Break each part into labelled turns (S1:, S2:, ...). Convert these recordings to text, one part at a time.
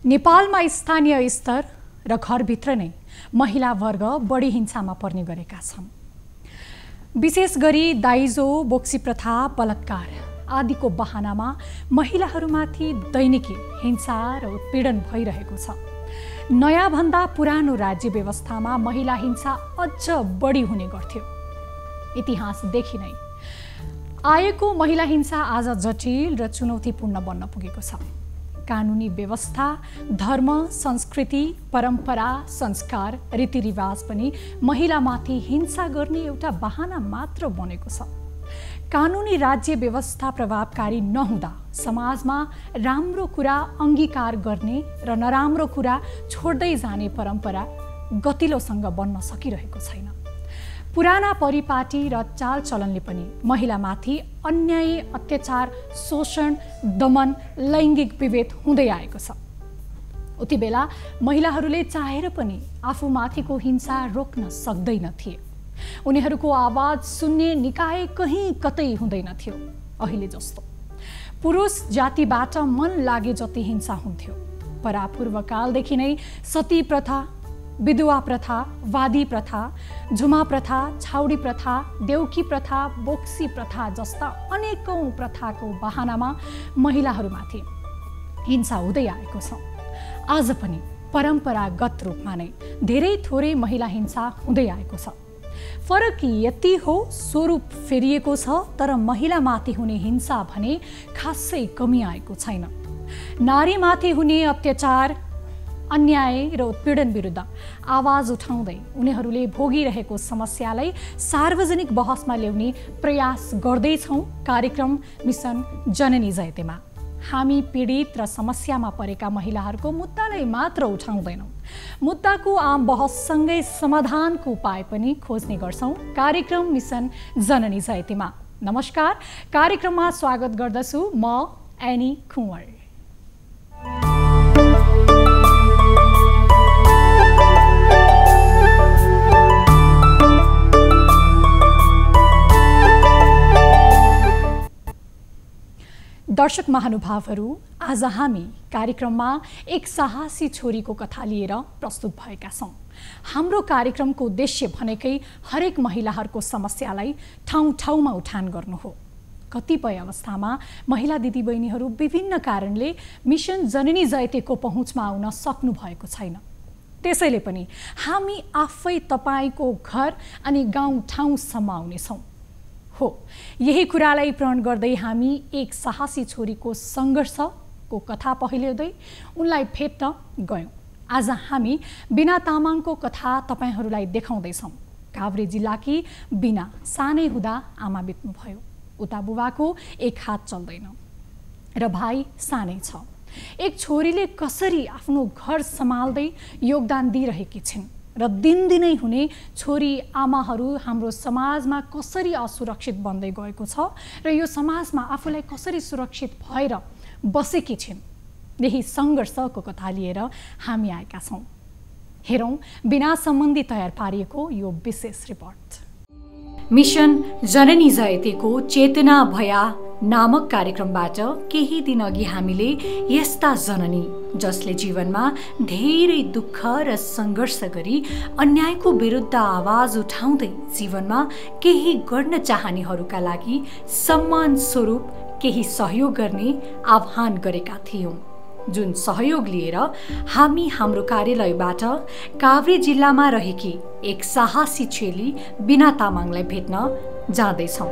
S1: नेपालमा स्थानीय स्तर र घरभित्र नै महिला वर्ग बढी हिंसामा पर्ने गरेका छन्। विशेष गरी दाइजो, बोक्सी प्रथा, बलात्कार आदिको बहानामा महिलाहरूमाथि दैनिकी हिंसा र उत्पीडन भइरहेको छ। नयाँ भन्दा पुरानो राज्य व्यवस्थामा महिला हिंसा अझ बढी हुने गर्थ्यो। इतिहासदेखि नै आएको महिला हिंसा आज जटिल र चुनौतीपूर्ण बन्न पुगेको छ। कानुनी व्यवस्था, धर्म, संस्कृति, परम्परा, संस्कार, रीतिरिवाज पनि महिलामाथि हिंसा गर्ने एउटा बहाना मात्र बनेको छ। कानुनी राज्य व्यवस्था प्रभावकारी नहुँदा समाजमा राम्रो कुरा अंगीकार गर्ने र नराम्रो कुरा छोड्दै जाने परम्परा गतिलोसँग बन्न सकिरहेको छैन। पुराना परिपाटी र चालचलनले पनि महिलामाथि अन्याय, अत्याचार, शोषण, दमन, लैङ्गिक विभेद हुँदै आएको छ। उति बेला महिलाहरूले चाहेर पनि आफूमाथिको हिंसा रोक्न सक्दैनथे। उनीहरूको आवाज सुन्ने निकाय कहीँ कतै हुँदैनथ्यो। अहिले जस्तो पुरुष जातिबाट मन लागे जति हिंसा हुन्थ्यो। परापूर्वकालदेखि नै सती प्रथा, विधवा प्रथा, वादी प्रथा, झुमा प्रथा, छाउडी प्रथा, देउकी प्रथा, बोक्सी प्रथा जस्ता अनेकौं प्रथाको बहानामा महिलाहरूमाथि हिंसा हुँदै आएको छ। आज पनि परम्परागत रूपमा नै धेरै थोरै महिला हिंसा हुँदै आएको छ। फरक यति हो, स्वरूप फेरिएको छ, तर महिलामाथि हुने हिंसा भने खासै कमी आएको छैन। नारीमाथि हुने अत्याचार, अन्याय र उत्पीडन विरुद्ध आवाज उठाउँदै उनीहरूले भोगिरहेको समस्यालाई सार्वजनिक बहसमा ल्याउने प्रयास गर्दैछौँ। कार्यक्रम मिसन जननी जयतेमा हामी पीडित र समस्यामा परेका महिलाहरूको मुद्दालाई मात्र उठाउँदैनौँ, मुद्दाको आम बहससँगै समाधानको उपाय पनि खोज्ने गर्छौँ। कार्यक्रम मिसन जननी जयतेमा। नमस्कार, कार्यक्रममा स्वागत गर्दछु म एनी कुँवर। दर्शक महानुभावहरू, आज हामी कार्यक्रममा एक साहसी छोरीको कथा लिएर प्रस्तुत भएका छौँ। हाम्रो कार्यक्रमको उद्देश्य भनेकै हरेक महिलाहरूको समस्यालाई ठाउँ ठाउँमा उठान गर्नु हो। कतिपय अवस्थामा महिला दिदीबहिनीहरू विभिन्न कारणले मिसन जननी जयतेको पहुँचमा आउन सक्नु भएको छैन। त्यसैले पनि हामी आफै तपाईको घर अनि गाउँ ठाउँसम्म आउनेछौँ। हो, यही कुरालाई प्रण गर्दै हामी एक साहसी छोरीको सङ्घर्षको कथा पहिल्याउँदै उनलाई भेट्न गयौँ। आज हामी बिना तामाङको कथा तपाईहरूलाई देखाउँदैछौँ। काभ्रे जिल्लाकी बिना सानै हुँदा आमा बित्नुभयो। उता बुबाको एक हात चल्दैन र भाइ सानै छ। एक छोरीले कसरी आफ्नो घर सम्हाल्दै योगदान दिइरहेकी छिन् र दिनदिनै हुने छोरी आमाहरू हाम्रो समाजमा कसरी असुरक्षित बन्दै गएको छ र यो समाजमा आफूलाई कसरी सुरक्षित भएर बसेकी छिन्, यही सङ्घर्षको कथा लिएर हामी आएका छौँ। हेरौँ बिना सम्बन्धी तयार पारिएको यो विशेष रिपोर्ट। मिसन जननी जयतेको चेतना भया नामक कार्यक्रमबाट केही दिन अघि हामीले यस्ता जननी जसले जीवनमा धेरै दुःख र सङ्घर्ष गरी अन्यायको विरुद्ध आवाज उठाउँदै जीवनमा केही गर्न चाहनेहरूका लागि सम्मान स्वरूप केही सहयोग गर्ने आह्वान गरेका थियौँ। जुन सहयोग लिएर हामी हाम्रो कार्यालयबाट काभ्रे जिल्लामा रहेकी एक साहसी चेली बिना तामाङलाई भेट्न जाँदैछौँ।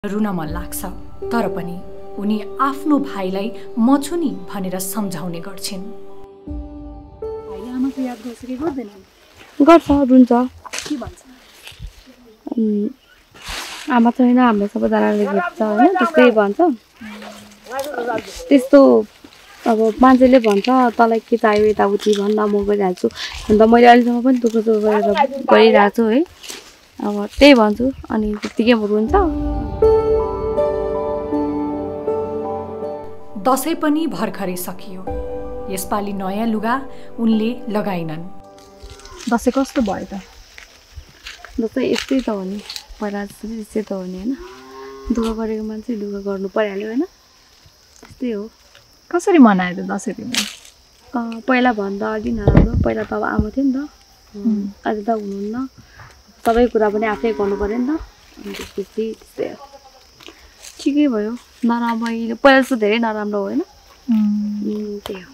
S1: रुन मन लाग्छ, तर पनि उनी आफ्नो भाइलाई म छु नि भनेर सम्झाउने गर्छिन्।
S2: भाइले आमाको याद गर्छ कि गर्दैन?
S3: गर्छ, रुन्छ।
S2: के भन्छ?
S3: आमा छैन हाम्रो सबैजनाले भेट्छ होइन, त्यस्तै भन्छ। त्यस्तो अब मान्छेले भन्छ तँलाई के चाहियो यताउति भन्न, म गरिहाल्छु। अन्त मैले अहिलेसम्म पनि दुःख सुख गरेर गरिरहेको छु है। अब त्यही भन्छु अनि त्यत्तिकै म रुन्छ।
S1: दसैँ पनि भर्खरै सकियो। यसपालि नयाँ लुगा उनले लगाइनन्।
S2: दसैँ कस्तो भयो त?
S3: दसैँ यस्तै त हो नि, पहिला जस्तो त्यस्तै त हो नि होइन। दुःख गरेको मान्छे दुःख गर्नु परिहाल्यो होइन, त्यस्तै हो।
S2: कसरी मनायो त दसैँ तिमीले?
S3: पहिला भन्दा अघि नराम्रो, पहिला त अब आमा थियो नि त, अहिले त हुनुहुन्न। सबै कुरा पनि आफै गर्नु पऱ्यो नि त, अनि त्यसपछि त्यस्तै हो। ठिकै भयो, नराम्रो पहिला जस्तो धेरै नराम्रो होइन, त्यही हो।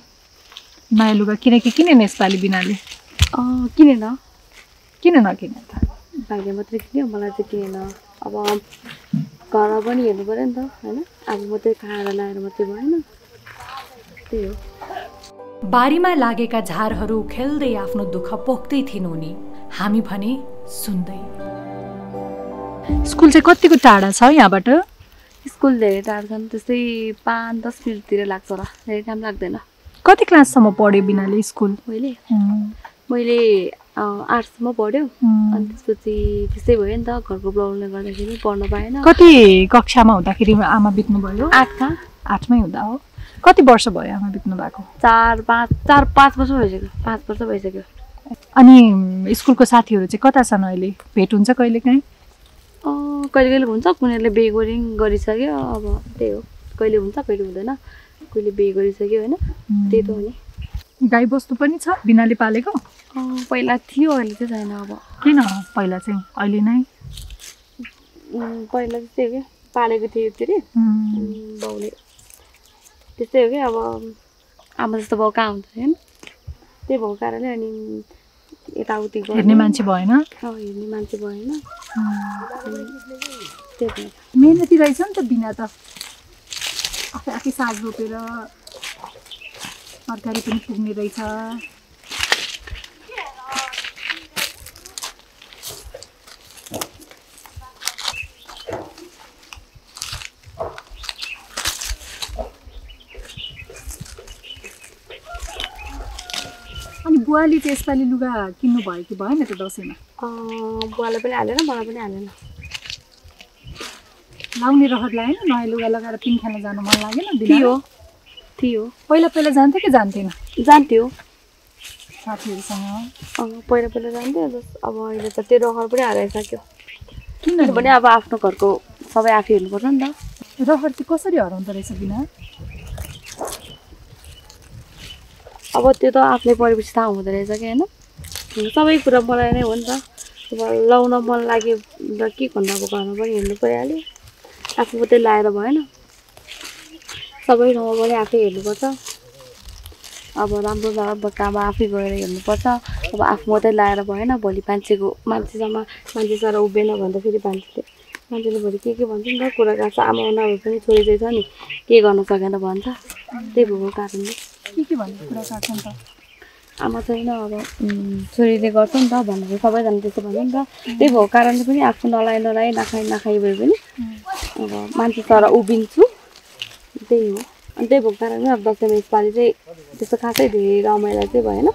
S2: नयाँ लुगा किन किनेन यसपालि बिनाले?
S3: किनेन।
S2: किन नकिने त?
S3: भाइले मात्रै किन्यो, मलाई चाहिँ किनेन। अब घरमा पनि हेर्नु पऱ्यो नि त होइन, अब मात्रै खाएर लाएर मात्रै भएन, त्यही हो।
S1: बारीमा लागेका झारहरू खेल्दै आफ्नो दुःख पोख्दै थिइन् उनी, हामी भने सुन्दै।
S2: स्कुल चाहिँ कतिको टाढा छ यहाँबाट?
S3: स्कुल धेरै टाढा छन्, त्यस्तै 5-10 मिनटतिर लाग्छ होला, धेरै टाइम लाग्दैन।
S2: कति क्लाससम्म पढ्यो बिनाले स्कुल?
S3: मैले 8सम्म पढ्यो, अनि त्यसपछि त्यस्तै भयो नि त, घरको प्रब्लमले गर्दाखेरि पढ्न पाएन।
S2: कति कक्षामा हुँदाखेरि आमा बित्नुभयो? 8मै हुँदा हो। कति वर्ष भयो आमा बित्नु भएको?
S3: 4-5 वर्ष भइसक्यो, 5 वर्ष भइसक्यो।
S2: अनि स्कुलको साथीहरू चाहिँ कता छन् अहिले? भेट हुन्छ कहिले काहीँ?
S3: कहिले कहिले हुन्छ, कुनैले बिहे गरिसक्यो, अब त्यही हो। कहिले हुन्छ कहिले हुँदैन, कहिले बिहे गरिसक्यो होइन, त्यही त हो नि।
S2: गाई बस्तु पनि छ बिनाले पालेको?
S3: पहिला थियो, अहिले चाहिँ छैन। अब
S2: किन पहिला चाहिँ अहिले नै?
S3: पहिला त्यस्तै हो क्या, पालेको थियो के अरे बाउले, त्यस्तै हो क्या। अब आमा जस्तो बाउ कहाँ हुन्छ होइन, त्यही भएको कारणले अनि यताउति
S2: हेर्ने मान्छे भएन।
S3: हेर्ने मान्छे भएन, त्यही भएर।
S2: मेहनती रहेछ नि त बिना त, आफै आफै साग रोपेर तरकारी पनि पुग्ने रहेछ। अनि बुवाले चाहिँ यसपालि लुगा किन्नु भयो कि भएन त दसैँमा?
S3: बुवाले पनि हालेन, मलाई पनि हालेन।
S2: लाउने रहर लागेन? नयाँ लुगा लगाएर पिङ खान जानु मन लागेन?
S3: थियो।
S2: पहिला जान्थ्यो कि जान्थेन?
S3: जान्थ्यो
S2: साथीहरूसँग।
S3: पहिला जान्थ्यो, अब अहिले त त्यो रहर पनि हराइसक्यो।
S2: किनभने
S3: अब आफ्नो घरको सबै आफै हेर्नुपर्छ नि त।
S2: रहर चाहिँ कसरी हराउँदो रहेछ बिना?
S3: अब त्यो त आफूले पढेपछि थाहा हुँदो रहेछ कि होइन, सबै कुरा मलाई नै हो नि त। अब लाउन मन लाग्यो र के भन्नु, अब घरमा पनि हेर्नु परिहाल्यो, आफू मात्रै लाएर भएन, सबै ठाउँमा पनि आफै हेर्नुपर्छ। अब राम्रो नराम्रो काम आफै गएर हेर्नुपर्छ। अब आफू मात्रै लाएर भएन, भोलि मान्छे सर उभिएन भन्दा फेरि मान्छेले भोलि के भन्छ नि त, कुरा काट्छ। आमा नभए पनि छोरी चाहिँ छ नि, के गर्न सकेन भन्छ, त्यही भएको कारणले।
S2: के भन्ने कुरा काट्छन् त?
S3: आमा छैन, अब छोरीले गर्छ नि त भनेर सबैजना त्यस्तो भन्छ नि त, त्यही भएको कारणले पनि आफू नखाइ भए पनि अब मान्छे सर उभिन्छु, त्यही हो। अनि त्यही भएको कारणले अब दसैँमा यसपालि चाहिँ त्यस्तो खासै धेरै रमाइलो चाहिँ भएन।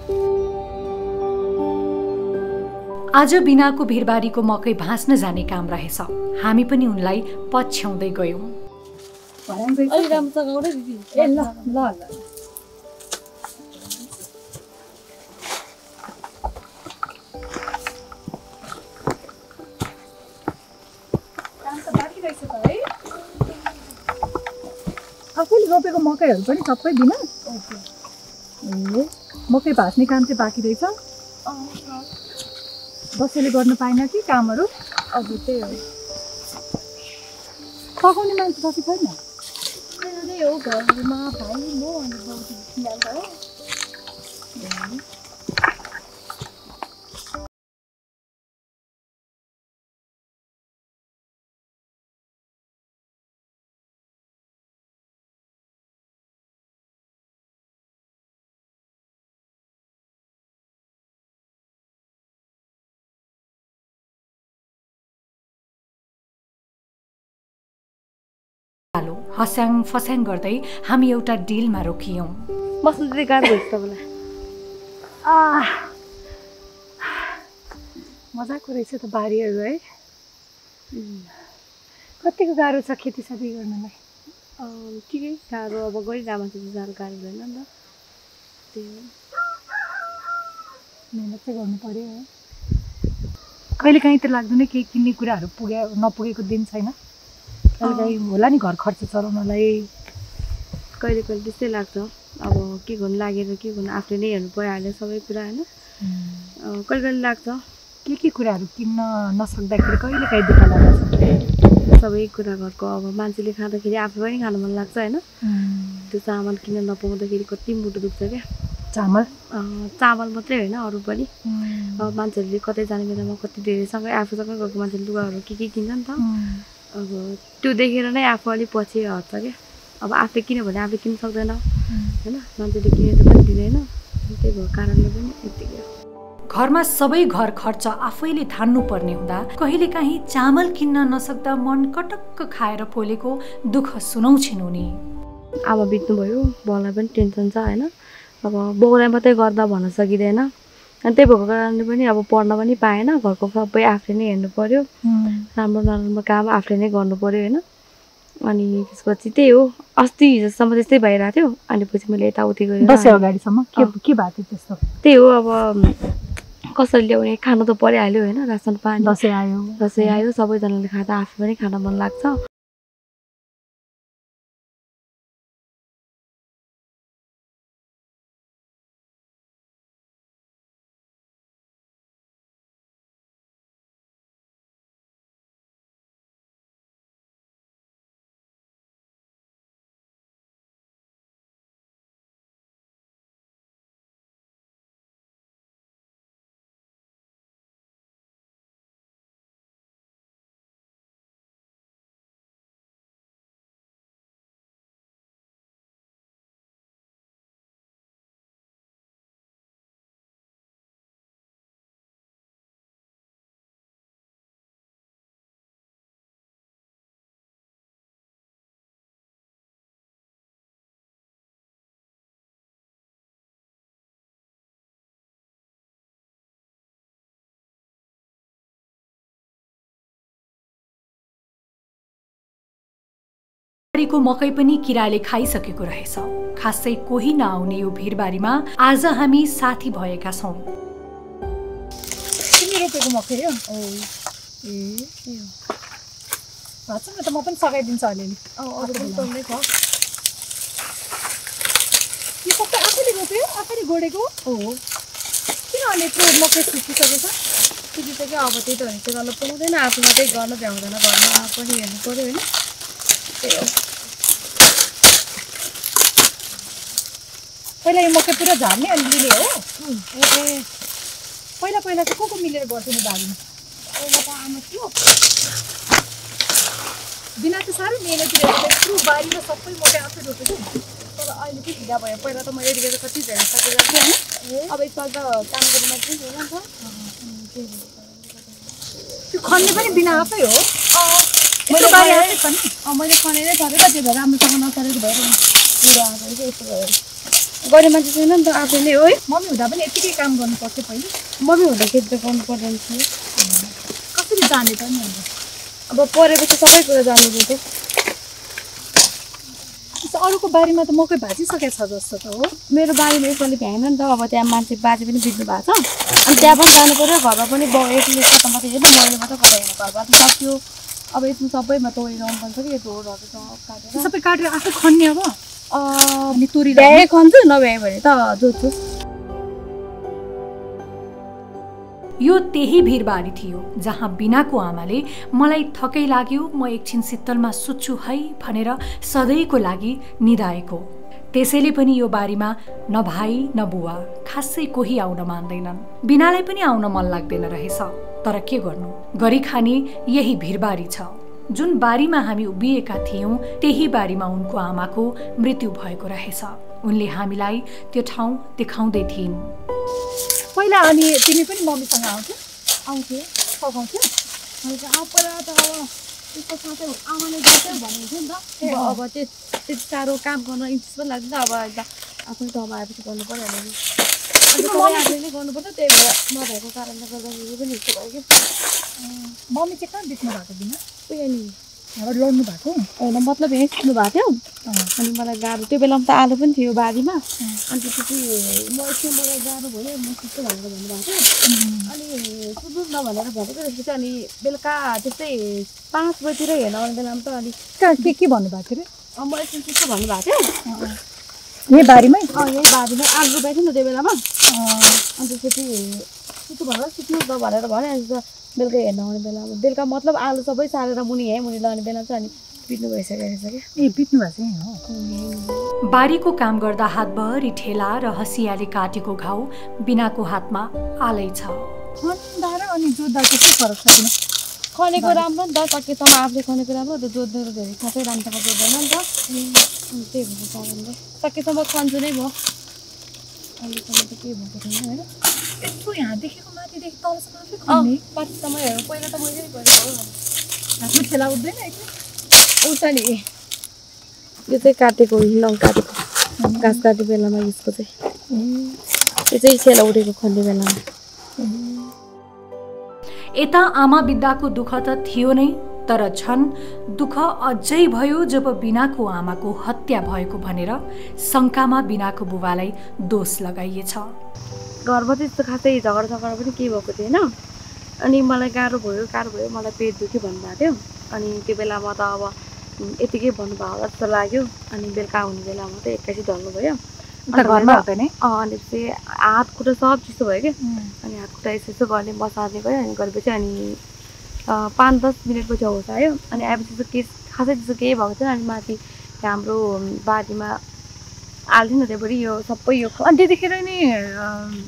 S1: आज बिनाको भिरबारीको मकै भाँच्न जाने काम रहेछ, हामी पनि उनलाई पछ्याउँदै गयौँ।
S2: आफूले रोपेको मकैहरू पनि सबै बिना? मकै भाँच्ने काम चाहिँ बाँकी रहेछ। दसैँले गर्नु पाएन कि कामहरू?
S3: हजुर, त्यही हो।
S2: पकाउने मान्छे दसैँ छैन?
S3: त्यही हो, घरमा भाइ म अनि बाउ हो।
S1: उज्यालो हस्याङ फस्याङ गर्दै हामी एउटा डिलमा रोकियौँ।
S3: बस्नु चाहिँ गाह्रो हुन्छ तपाईँलाई?
S2: मजाको रहेछ त बारीहरू है। कतिको गाह्रो छ खेतीसाती गर्नलाई?
S3: ठिकै गाह्रो, अब गरिरहेको मान्छे चाहिँ साह्रो गाह्रो हुँदैन नि त। त्यही हो,
S2: मेहनत चाहिँ गर्नु पर्यो है। कहिलेकाहीँ त लाग्दैन केही किन्ने कुराहरू नपुगेको दिन छैन? कहिलेकाहीँ होला नि घर खर्च चलाउनलाई।
S3: कहिले कहिले त्यस्तै लाग्छ। अब के गर्नु लागेर के गर्नु, आफूले नै हेर्नु परिहाल्यो सबै कुरा होइन। कहिले कहिले लाग्छ
S2: के कुराहरू किन्न नसक्दाखेरि कहिलेकाहीँ दुःख लाग्छ।
S3: सबै कुरा घरको अब मान्छेले खाँदाखेरि आफू पनि खानु मन लाग्छ होइन। त्यो चामल किन्न नपाउँदाखेरि कति मुटु दुख्छ क्या। चामल मात्रै होइन अरू पनि। अब मान्छेहरूले कतै जाने बेलामा कति धेरैसँग आफूसँगै गएको मान्छेले लुगाहरू के किन्छ नि त। अब त्यो देखेर नै आफू अलिक पछि हट्छ क्या। अब आफूले किन्यो भने आफूले किन्न सक्दैन होइन, मान्छेले किनेर पनि दिँदैन। त्यही भएको कारणले पनि यत्तिकै हो।
S1: घरमा सबै घर खर्च आफैले थान्नुपर्ने हुँदा कहिलेकाहीँ चामल किन्न नसक्दा मन कटक्क खाएर पोलेको दुःख सुनाउँछिन् उनी।
S3: आमा बित्नुभयो, बाउलाई पनि टेन्सन छ होइन। अब बाउलाई मात्रै गर्दा भन्न सकिँदैन। अनि त्यही भएको कारणले पनि अब पढ्न पनि पाएन। घरको सबै आफूले नै हेर्नु पर्यो, राम्रो नराम्रो काम आफूले नै गर्नु पर्यो होइन। अनि त्यसपछि त्यही हो, अस्ति हिजोसम्म त्यस्तै भइरहेको थियो। अनि पछि मैले यताउति गरेँ।
S2: दसैँ अगाडिसम्म के भएको थियो त्यस्तो?
S3: त्यही हो, अब कसरी ल्याउने, खानु त परिहाल्यो होइन। रासन पानी
S2: दसैँ आयो
S3: सबैजनाले खाँदा आफू पनि खान मन लाग्छ।
S1: बारीको मकै पनि किराले खाइसकेको रहेछ। खासै कोही नआउने यो भिरबारीमा आज हामी साथी भएका छौँ।
S2: तिमी रोपेको मकै हो? भाँच्छ न त, म पनि सघाइदिन्छु अलिअलि।
S3: अरू छ
S2: यो सबै आफैले रोप्यो, आफैले गोडेको हो? किन अनि यत्रो मकै सुकिसकेछ?
S3: सुकिसक्यो। अब त्यही त भने चाहिँ पाउँदैन, आफू मात्रै गर्न भ्याउँदैन, घरमा पनि हेर्नु पर्यो होइन। त्यही हो।
S2: पहिला यो मकै पुरा झार्ने अनि मिले हो? पहिला चाहिँ को मिलेर गर्थ्यो नि बारीमा?
S3: पहिला त आमा थियो।
S2: बिना त साह्रै मेहनती रहेछ, यत्रो बारीमा सबै मकै आफै रोपेको।
S3: तर अहिले चाहिँ ढिला भयो। पहिला त मैले यतिखेर कति धेरै सकेको थिएँ होइन। अब एकपल्ट काम गर्ने मान्छे छैन नि त।
S2: त्यो खन्ने पनि बिना आफै हो?
S3: मैले खनेरै गरेर त्यो राम्रोसँग नसरेको भएर यस्तो भयो। गर्ने मान्छे छैन नि त, आफै नै हो है।
S2: मम्मी हुँदा पनि यतिकै काम गर्नु पर्थ्यो पहिला?
S3: मम्मी हुँदाखेरि त गर्नु पर्दैन थियो।
S2: कसरी जाने त नि अन्त?
S3: अब परेपछि सबै कुरा जानु पर्थ्यो।
S2: अरूको बारीमा त मकै भाँचिसकेको छ जस्तो त हो।
S3: मेरो बारीमा यसपालि भ्याएन नि त। अब त्यहाँ मान्छे बाजे पनि बित्नु भएको छ। अनि त्यहाँ पनि जानु पऱ्यो। घरमा पनि बाउ एक्लै त मात्रै हेर्नु, मैले मात्रै गरेर हेर्नु। घरबाट सक्यो। अब यसमा सबैमा तोडिरहनु पर्छ कि यो ढोरहरू सब काटेर।
S2: सबै काटेर आफै खन्ने अब? अनि तोरी
S3: भ्याए खन्छु, नभ्याए भने त जोत्छु।
S1: यो त्यही भिरबारी थियो जहाँ बिनाको आमाले मलाई थकै लाग्यो, म एकछिन शीतलमा सुत्छु है भनेर सधैँको लागि निदाएको। त्यसैले पनि यो बारीमा न भाइ न बुवा खासै कोही आउन मान्दैनन्। बिनालाई पनि आउन मन लाग्दैन रहेछ। तर के गर्नु, गरी खाने यही भिरबारी छ। जुन बारीमा हामी उभिएका थियौँ त्यही बारीमा उनको आमाको मृत्यु भएको रहेछ। उनले हामीलाई त्यो ठाउँ देखाउँदै थिइन्।
S2: पहिला अनि तिमी पनि मम्मीसँग आउँथ्यौ?
S3: आउँथ्यो
S2: पकाउँथ्यौ?
S3: पहिला त अब त्यसको साथै आमाले जस्तै भनेको थियो नि त अब त्यति साह्रो काम गर्न इन्ट्रेस्ट पनि लाग्दैन अब आफ्नो ठाउँमा आएपछि गर्नु पर्यो भने अन्त तपाईँ आफैले गर्नुपर्छ त्यही भएर नभएको कारणले गर्दाखेरि पनि यस्तो भयो कि
S2: मम्मी चाहिँ कहाँ बित्नु भएको दिन
S3: उयो नि
S2: यहाँबाट लड्नु भएको
S3: होइन मतलब यहीँ सुत्नु भएको थियो अनि मलाई गाह्रो त्यो बेलामा त आलु पनि थियो बारीमा अनि त्यसपछि म एकछिन मलाई गाह्रो भयो म सुत्छु भनेर भन्नुभएको थियो अनि सुत्नु न भनेर भनेको त्यसपछि अनि बेलुका त्यस्तै 5 बजीतिर हेर्न आउने बेलामा त अनि
S2: के भन्नुभएको थियो
S3: म एकछिन सुत्छु भन्नुभएको थियो
S2: यही बारीमै
S3: यही बारीमै आलु रोपाएको थियो नि त त्यो बेलामा अनि त्यसपछि सुत्नु भनेर सुत्नु त भनेर भने अनि बेलुका हेर्न आउने बेलामा बेलुका मतलब आलु सबै सारेर मुनि यहीँ मुनि लाने बेला चाहिँ अनि बित्नु भइसकेको रहेछ क्या
S2: ए बित्नु भएको चाहिँ हो
S1: बारीको काम गर्दा हातभरि ठेला र हँसियाले काटेको घाउ बिनाको हातमा आलै छ।
S2: खन्दा र अनि जोत्दा चाहिँ के फरक छ किन
S3: खनेको राम्रो नि त सकेसम्म आफूले खनेको राम्रो त जोत्नु त धेरै खासै राम्रोसँग जोत्दैन नि त त्यही भएको कारणले सकेसम्म खन्छु नै भयो अहिलेसम्म त केही भएको छैन होइन
S2: यस्तो यहाँदेखिको माथिदेखि तलसम्म आफै खन्ने
S3: माथिसम्म हेरौँ पहिला त मैले गरेको
S2: आफ्नो ठेला उठ्दैन
S3: उठ्छ नि यो चाहिँ काटेको हिँड काटेको घाँस काट्ने बेलामा यसको चाहिँ यो चाहिँ ठेला उठेको खन्ने बेलामा
S1: यता आमा बित्दाको दुःख त थियो नै तर झन् दुःख अझै भयो जब बिनाको आमाको हत्या भएको भनेर शङ्कामा बिनाको बुबालाई दोष लगाइएछ।
S3: घरमा चाहिँ यस्तो खासै झगडा पनि केही भएको थिएन अनि मलाई गाह्रो भयो मलाई पेट दुख्यो भन्नुभएको थियो अनि त्यो बेलामा त अब यतिकै भन्नुभयो होला जस्तो लाग्यो अनि बेलुका हुने बेलामा त 21 ढल्नु भयो
S2: घरमा हुँदैन
S3: अनि चाहिँ हात खुट्टा सब चिसो भयो क्या अनि हात खुट्टा यसो गर्ने बसार्ने भयो अनि गरेपछि अनि 5-10 मिनटपछि होस् आयो अनि आएपछि चाहिँ केस खासै त्यस्तो केही भएको थियो अनि माथि हाम्रो बारीमा हाल्थ्यो नि त्यहाँबाट यो सबै यो
S2: अनि त्यतिखेर नि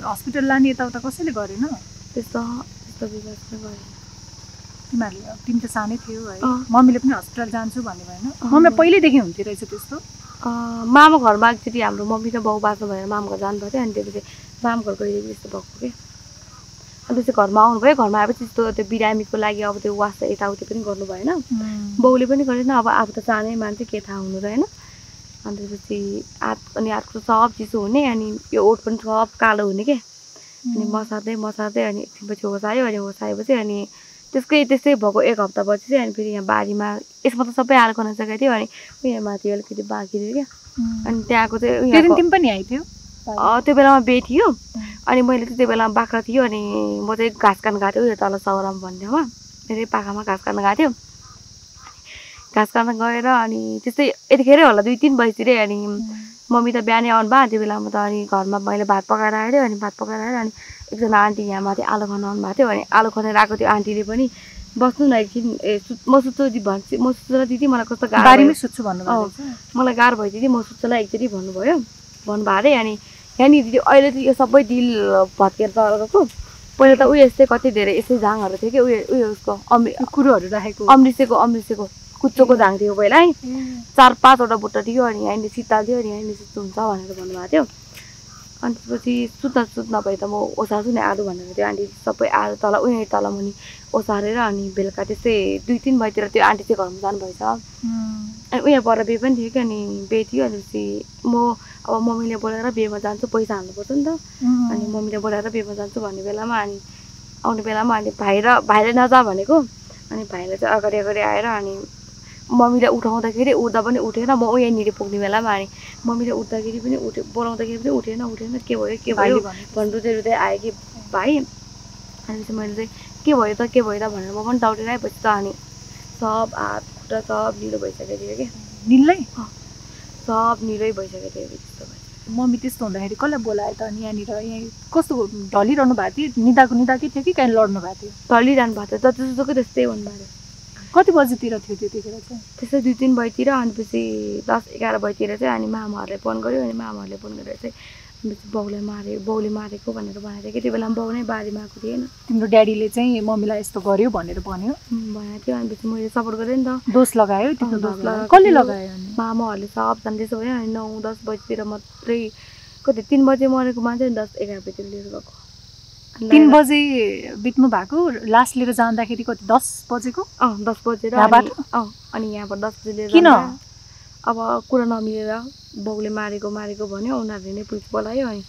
S2: हस्पिटल लाने यताउता कसैले गरेन
S3: त्यस्तो विकास चाहिँ गरेन
S2: तिमीहरूले तिमी त सानै थियो है मम्मीले पनि हस्पिटल जान्छु भन्ने भएन मम्मी पहिल्यैदेखि हुन्थ्यो रहेछ त्यस्तो
S3: मामा घरमा एकचोटि हाम्रो मम्मी र बाउ बाँच्नु भएर मामा घर जानुभएको थियो अनि त्यसपछि मामा घर गइदिएको त्यस्तो भएको क्या अनि त्यसपछि घरमा आउनुभयो घरमा आएपछि त्यस्तो त्यो बिरामीको लागि अब त्यो वास यताउति पनि गर्नु भएन बाउले पनि गरेन अब आफू त सानै मान्छे के थाहा हुनु रहेन अनि त्यसपछि हातको सब चिसो हुने अनि यो ओठ पनि सब कालो हुने क्या अनि मसार्दै अनि एकछिनपछि होस आयो अनि होस आएपछि अनि त्यस्तै भएको 1 हप्तापछि चाहिँ अनि फेरि यहाँ बारीमा यसमा त सबै आलु खन्न सकेको थियो अनि यहाँ माथि अलिकति बाँकी थियो क्या अनि त्यहाँको चाहिँ
S2: तिमी पनि आइथ्यो
S3: त्यो बेलामा बे थियो अनि मैले चाहिँ त्यो बेलामा बाख्रा थियो अनि म चाहिँ घाँस काट्न गएको थिएँ तल सौराम भन्ने ठाउँमा धेरै पाखामा घाँस काट्न गएको थियो घाँस काट्न गएर अनि त्यस्तै यतिखेरै होला 2-3 बजीतिर अनि मम्मी त बिहानै आउनु भयो त्यो बेलामा त अनि घरमा मैले भात पकाएर आएर अनि अनि एकजना आन्टी यहाँ माथि आलु खन्न आउनु भएको थियो अनि आलु खनेर आएको थियो आन्टीले पनि बस्नु न एकछिन म सुत्छु भन्छु म सुत्छु ल दिदी मलाई कस्तो गाह्रो
S2: बारीमै सुत्छु भन्नुभयो
S3: मलाई गाह्रो भयो दिदी म सुत्छु ल एकचोटि भन्नुभयो भन्नुभयो अरे अनि यहाँनिर दिदी अहिले त यो सबै दिल भत्केर तर्को पहिला त उयो यस्तै कति धेरै यस्तै झाङहरू थियो कि उयो उसको
S2: कुरोहरू राखेको
S3: अमृतसेको कुच्चोको झाङ थियो पहिला है 4-5 वटा बुट्टा थियो अनि यहाँनिर शीतल थियो अनि यहाँनिर सुत्नु हुन्छ भनेर भन्नुभएको थियो अनि त्यसपछि सुत्न भए त म ओसार्छु नि आलु भनेर त्यो आन्टी सबै आलु तल उयो तल मुनि ओसारेर अनि बेलुका त्यस्तै 2-3 बजीतिर त्यो आन्टी चाहिँ घरमा जानुभएछ अनि उयो पर बे पनि थियो कि अनि बे थियो अनि म अब मम्मीले बोलाएर बेमा जान्छु पैसा हाल्नुपर्छ नि त अनि मम्मीले बोलाएर बेमा जान्छु भन्ने बेलामा अनि आउने बेलामा अनि भाइले नजा भनेको अनि भाइले चाहिँ अगाडि आएर अनि मम्मीले उठाउँदाखेरि उठ्दा पनि उठेन म यहाँनिर पुग्ने बेलामा अनि मम्मीले उठ्दाखेरि पनि बोलाउँदाखेरि पनि उठेन के भयो भनेर रुँदै आयो कि भाइ अनि चाहिँ मैले चाहिँ के भयो त भनेर म पनि टाउटेर आएपछि त अनि सब हात खुट्टा सब निलो भइसकेको थियो कि
S2: निलै
S3: सब निलै भइसकेको थियो त्यस्तो
S2: मम्मी त्यस्तो हुँदाखेरि कसलाई बोलायो त अनि यहाँनिर कस्तो ढलिरहनु भएको थियो निदाकै थियो कि कहीँ लड्नु भएको थियो
S3: ढलिरहनु भएको थियो जतिसुकै त्यस्तै भन्नुभयो
S2: कति बजीतिर थियो त्यतिखेर चाहिँ
S3: त्यस्तै 2-3 बजीतिर अनि पछि 10-11 बजीतिर चाहिँ अनि मामाहरूले फोन गर्यो अनि मामाहरूले फोन गरेर चाहिँ बाउले मारेको भनेर भनेर कि त्यो बेलामा बाउ नै बारीमा आएको थिएन
S2: तिम्रो ड्याडीले चाहिँ मम्मीलाई यस्तो गर्यो भनेर भन्यो
S3: भनेको थियो अनि पछि मैले सपोर्ट गरेँ नि त
S2: दोष लगायो तिम्रो दोष लगायो कसले लगायो अनि
S3: मामाहरूले सब जान्दैछ भयो अनि 9-10 बजीतिर मात्रै कति 3 बजे मरेको मान्छे 10-11 बजीतिर लिएर गएको
S2: 3 बजे बित्नु भएको लास्ट लिएर जाँदाखेरि कति 10 बजेको
S3: 10 बजेर अनि यहाँबाट 10 बजे लिएर
S2: किन
S3: अब कुरा नमिलेर बाउले मारेको भन्यो उनीहरूले नै पुलिस बोलायो अनि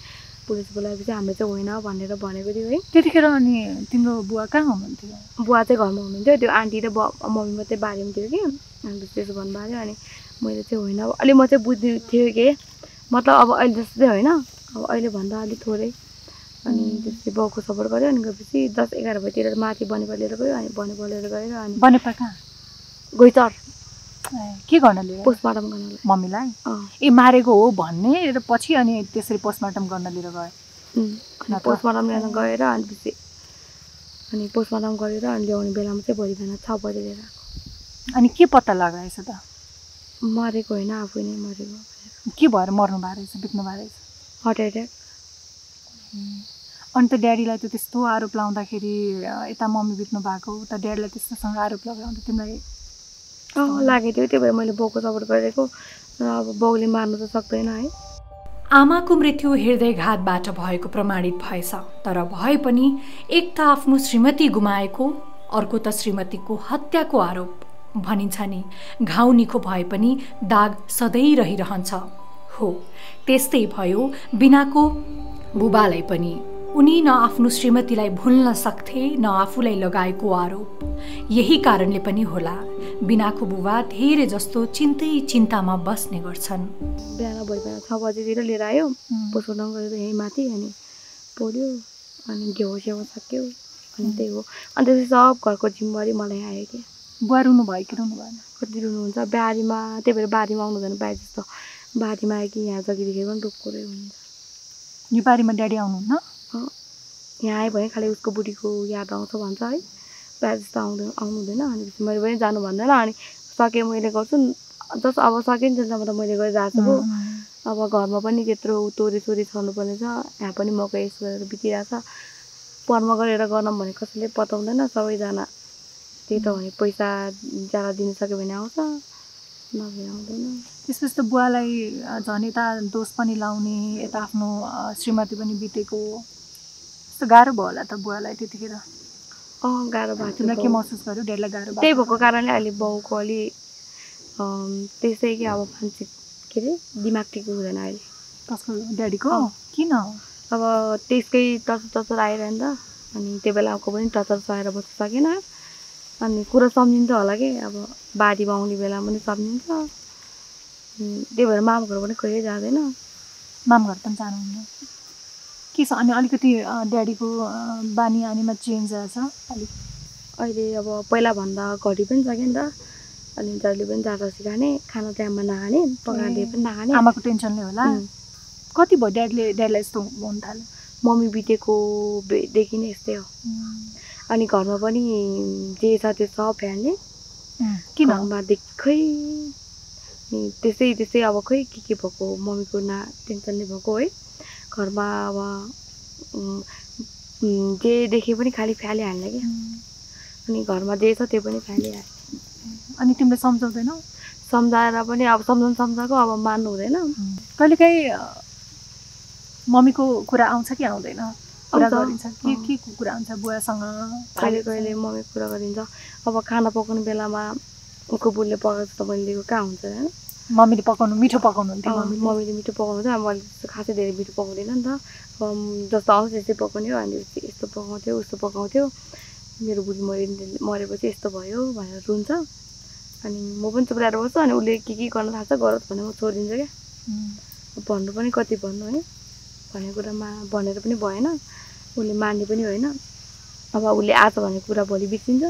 S3: पुलिस बोलाएपछि हामीले चाहिँ होइन भनेर भनेको थियो है
S2: त्यतिखेर अनि तिम्रो बुवा कहाँ हुनुहुन्थ्यो
S3: बुवा चाहिँ घरमा हुनुहुन्थ्यो त्यो आन्टी र मम्मी मात्रै बारीमा थियो कि अनि त्यसो भन्नुभयो अनि मैले चाहिँ होइन अलि म चाहिँ बुझ्ने थियो कि मतलब अब अहिले जस्तो चाहिँ होइन अब अहिले भन्दा अलिक थोरै अनि त्यसपछि बाउको सपोर्ट गर्यो अनि गएपछि 10-11 बजीतिर माथि बनेपा लिएर गयो अनि बनेपा लिएर गएर अनि
S2: बनेपा कहाँ
S3: गइचर
S2: के गर्न लिएर
S3: पोस्टमार्टम गर्नलाई
S2: मम्मीलाई ए मारेको हो भन्ने र पछि अनि त्यसरी पोस्टमार्टम गर्न लिएर गए
S3: पोस्टमार्टम लिएर गएर अनि पछि अनि पोस्टमार्टम गरेर अनि ल्याउने बेलामा चाहिँ भोलि बिहान 6 बजे लिएर आएको
S2: अनि के पत्ता लगाएछ त
S3: मरेको होइन आफै नै मरेको
S2: के भएर मर्नु भएको रहेछ बित्नु भएको रहेछ
S3: हार्ट एट्याक
S2: अनि त ड्याडीलाई त त्यस्तो आरोप लाउँदाखेरि यता मम्मी बित्नु भएको उता ड्याडीलाई त्यस्तोसँग आरोप लगाउँदा तिमीलाई
S3: लागेको थियो त्यही भएर मैले बाउको सपोर्ट गरेको अब बाउले मार्नु त सक्दैन है
S1: आमाको मृत्यु हृदयघातबाट भएको प्रमाणित भएछ तर भए पनि एक त आफ्नो श्रीमती गुमाएको अर्को त श्रीमतीको हत्याको आरोप भनिन्छ नि घाउ निको भए पनि दाग सधैँ रहिरहन्छ हो त्यस्तै भयो बिनाको बुबालाई पनि उनी न आफ्नो श्रीमतीलाई भुल्न सक्थे न आफूलाई लगाएको आरोप यही कारणले पनि होला बिनाको बुबा धेरै जस्तो चिन्तामा बस्ने गर्छन्
S3: बिहान भोलि 6 बजेतिर लिएर आयो पोस्टमार्टम गरेर यहीँ माथि अनि पोल्यो अनि घिउ स्याउ सक्यो अनि त्यही हो अनि त्यसपछि सब घरको जिम्मेवारी मलाई आयो कि
S2: बुवा रुनु भयो कि रुनु भएन
S3: कति रुनुहुन्छ बारीमा त्यही भएर बारीमा आउनु हुँदैन बाहिर जस्तो बारीमा आयो कि यहाँ जगिदेखि पनि रुखकोरै हुन्छ
S2: यो बारीमा ड्याडी आउनुहुन्न
S3: यहाँ आयो भने खालि उसको बुढीको याद आउँछ भन्छ है प्रायः जस्तो आउनु हुँदैन अनि मैले पनि जानु भन्दैन अनि सकेँ मैले गर्छु जस्तो अब सकेँ नि त्यसमा त मैले गरिरहेको छु अब घरमा पनि त्यत्रो तोरी छर्नुपर्ने छ यहाँ पनि मकै यसो गरेर बितिरहेछ पर्म गरेर गर्नु भने कसैले पताउँदैन सबैजना त्यही त भने पैसा ज्यादा दिन सक्यो भने आउँछ नभए आउँदैन
S2: त्यसपछि त बुवालाई झन् यता दोष पनि लाउने यता आफ्नो श्रीमती पनि बितेको यस्तो गाह्रो भयो होला त बुवालाई त्यतिखेर
S3: गाह्रो भएको
S2: तिमीलाई के महसुस गर्यो ड्याडीलाई गाह्रो
S3: त्यही भएको कारणले अहिले बाउको अलि त्यसै कि अब मान्छे के अरे दिमाग ठिक हुँदैन अहिले
S2: कसको ड्याडीको किन
S3: अब त्यसकै टचर आएर नि त अनि त्यो बेलाको पनि टचर सहेर बस्न सकेन अनि कुरा सम्झिन्छ होला कि अब बारीमा आउने बेला पनि सम्झिन्छ त्यही भएर मामा घर पनि कहिले जाँदैन
S2: मामा घर पनि जानुहुन्न के छ अनि अलिकति ड्याडीको बानी आनीमा चेन्ज आएछ अलिक
S3: अहिले अब पहिलाभन्दा घटी पनि सक्यो नि त अनि जहिले पनि जाँदा सिकाने खाना टाइममा नखाने पकाइदिए पनि नखाने
S2: आमाको टेन्सनले होला कति भयो ड्याडीलाई यस्तो हुन थाल्यो
S3: मम्मी बितेकोदेखि नै यस्तै हो अनि घरमा पनि जे छ त्यो सब फ्यानले
S2: किन
S3: घरमा देखै त्यसै अब खै के भएको मम्मीको टेन्सनले भएको है घरमा अब जे देखे पनि खालि फ्याले हाल्ने क्या अनि घरमा जे छ त्यो पनि फ्याले हाल्ने
S2: अनि तिमीले सम्झाउँदैनौ
S3: सम्झाएर पनि अब सम्झाएको अब मान्नु हुँदैन
S2: कहिलेकाहीँ मम्मीको कुरा आउँछ कि आउँदैन कुरा गरिन्छ के कुरा हुन्छ बुवासँग
S3: कहिले मम्मीको कुरा गरिन्छ अब खाना पकाउने बेलामा उनको बुढीले पकाएको त मैले दिएको कहाँ हुन्छ होइन
S2: मम्मीले पकाउनु मिठो पकाउनु हुन्थ्यो
S3: मम्मीले मिठो पकाउँछ मैले खासै धेरै मिठो पकाउँदैन नि त जस्तो आउँछ त्यस्तै पकाउने हो अनि यस्तो पकाउँथ्यो उस्तो पकाउँथ्यो मेरो बुढी मरेपछि यस्तो भयो भनेर रुन्छ अनि म पनि चुप्लाएर बस्छु अनि उसले के गर्न थाल्छ गरोस् भनेर म छोडिदिन्छु क्या भन्नु पनि कति भन्नु है भन्ने कुरामा भनेर पनि भएन उसले मान्ने पनि होइन अब उसले आज भनेको कुरा भोलि बिर्सिन्छ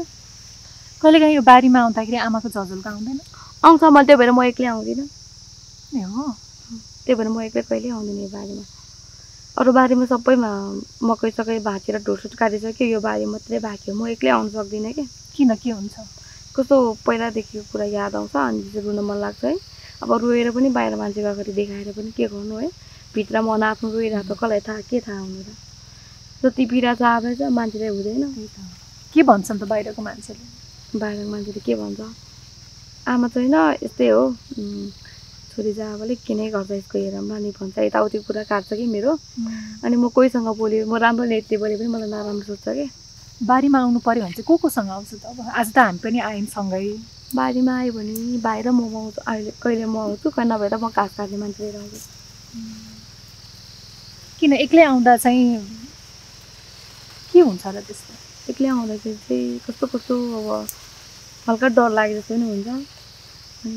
S2: कहिलेकाहीँ यो बारीमा आउँदाखेरि आमाको झझल्का आउँदैन
S3: आउँछ मैले त्यही भएर म एक्लै आउँदिनँ
S2: ए हो
S3: त्यही भएर म एक्लै कहिल्यै आउँदिनँ यो बारीमा अरू बारीमा सबैमा मकै सकै भाँचेर ढोरसुट काटिसक्यो यो बारी मात्रै भाग्यो म एक्लै आउनु सक्दिनँ क्या
S2: किन के हुन्छ
S3: कस्तो पहिलादेखिको कुरा याद आउँछ अनि चाहिँ रुन मन लाग्छ है अब रोएर पनि बाहिर मान्छेको अगाडि देखाएर पनि के गर्नु है भित्र मन आफ्नो रोइरहेको त कसलाई थाहा के थाहा हुनु र जति पीडा छ आफै छ मान्छेलाई हुँदैन
S2: के भन्छन् त बाहिरको मान्छेले
S3: बाहिरको मान्छेले के भन्छ आमा चाहिँ होइन यस्तै हो छोरी चाहिँ अब किनै गर्छ यसको हेरौँ न नि भन्छ यताउति कुरा काट्छ कि मेरो अनि म कोहीसँग बोलेँ म राम्रो नेतले बोले पनि मलाई नराम्रो सोध्छ कि
S1: बारीमा आउनु पर्यो भने चाहिँ कोसँग आउँछ त अब आज त हामी पनि आयौँ सँगै
S3: बारीमा आयो भने भाइ र म आउँछु अहिले कहिले म आउँछु कहिले नभए त म घाँस काट्ने मान्छे लिएर आउँछु
S1: किन एक्लै आउँदा चाहिँ के हुन्छ र त्यस्तो
S3: एक्लै आउँदाखेरि चाहिँ कस्तो कस्तो अब हल्का डर लागे जस्तो पनि हुन्छ अनि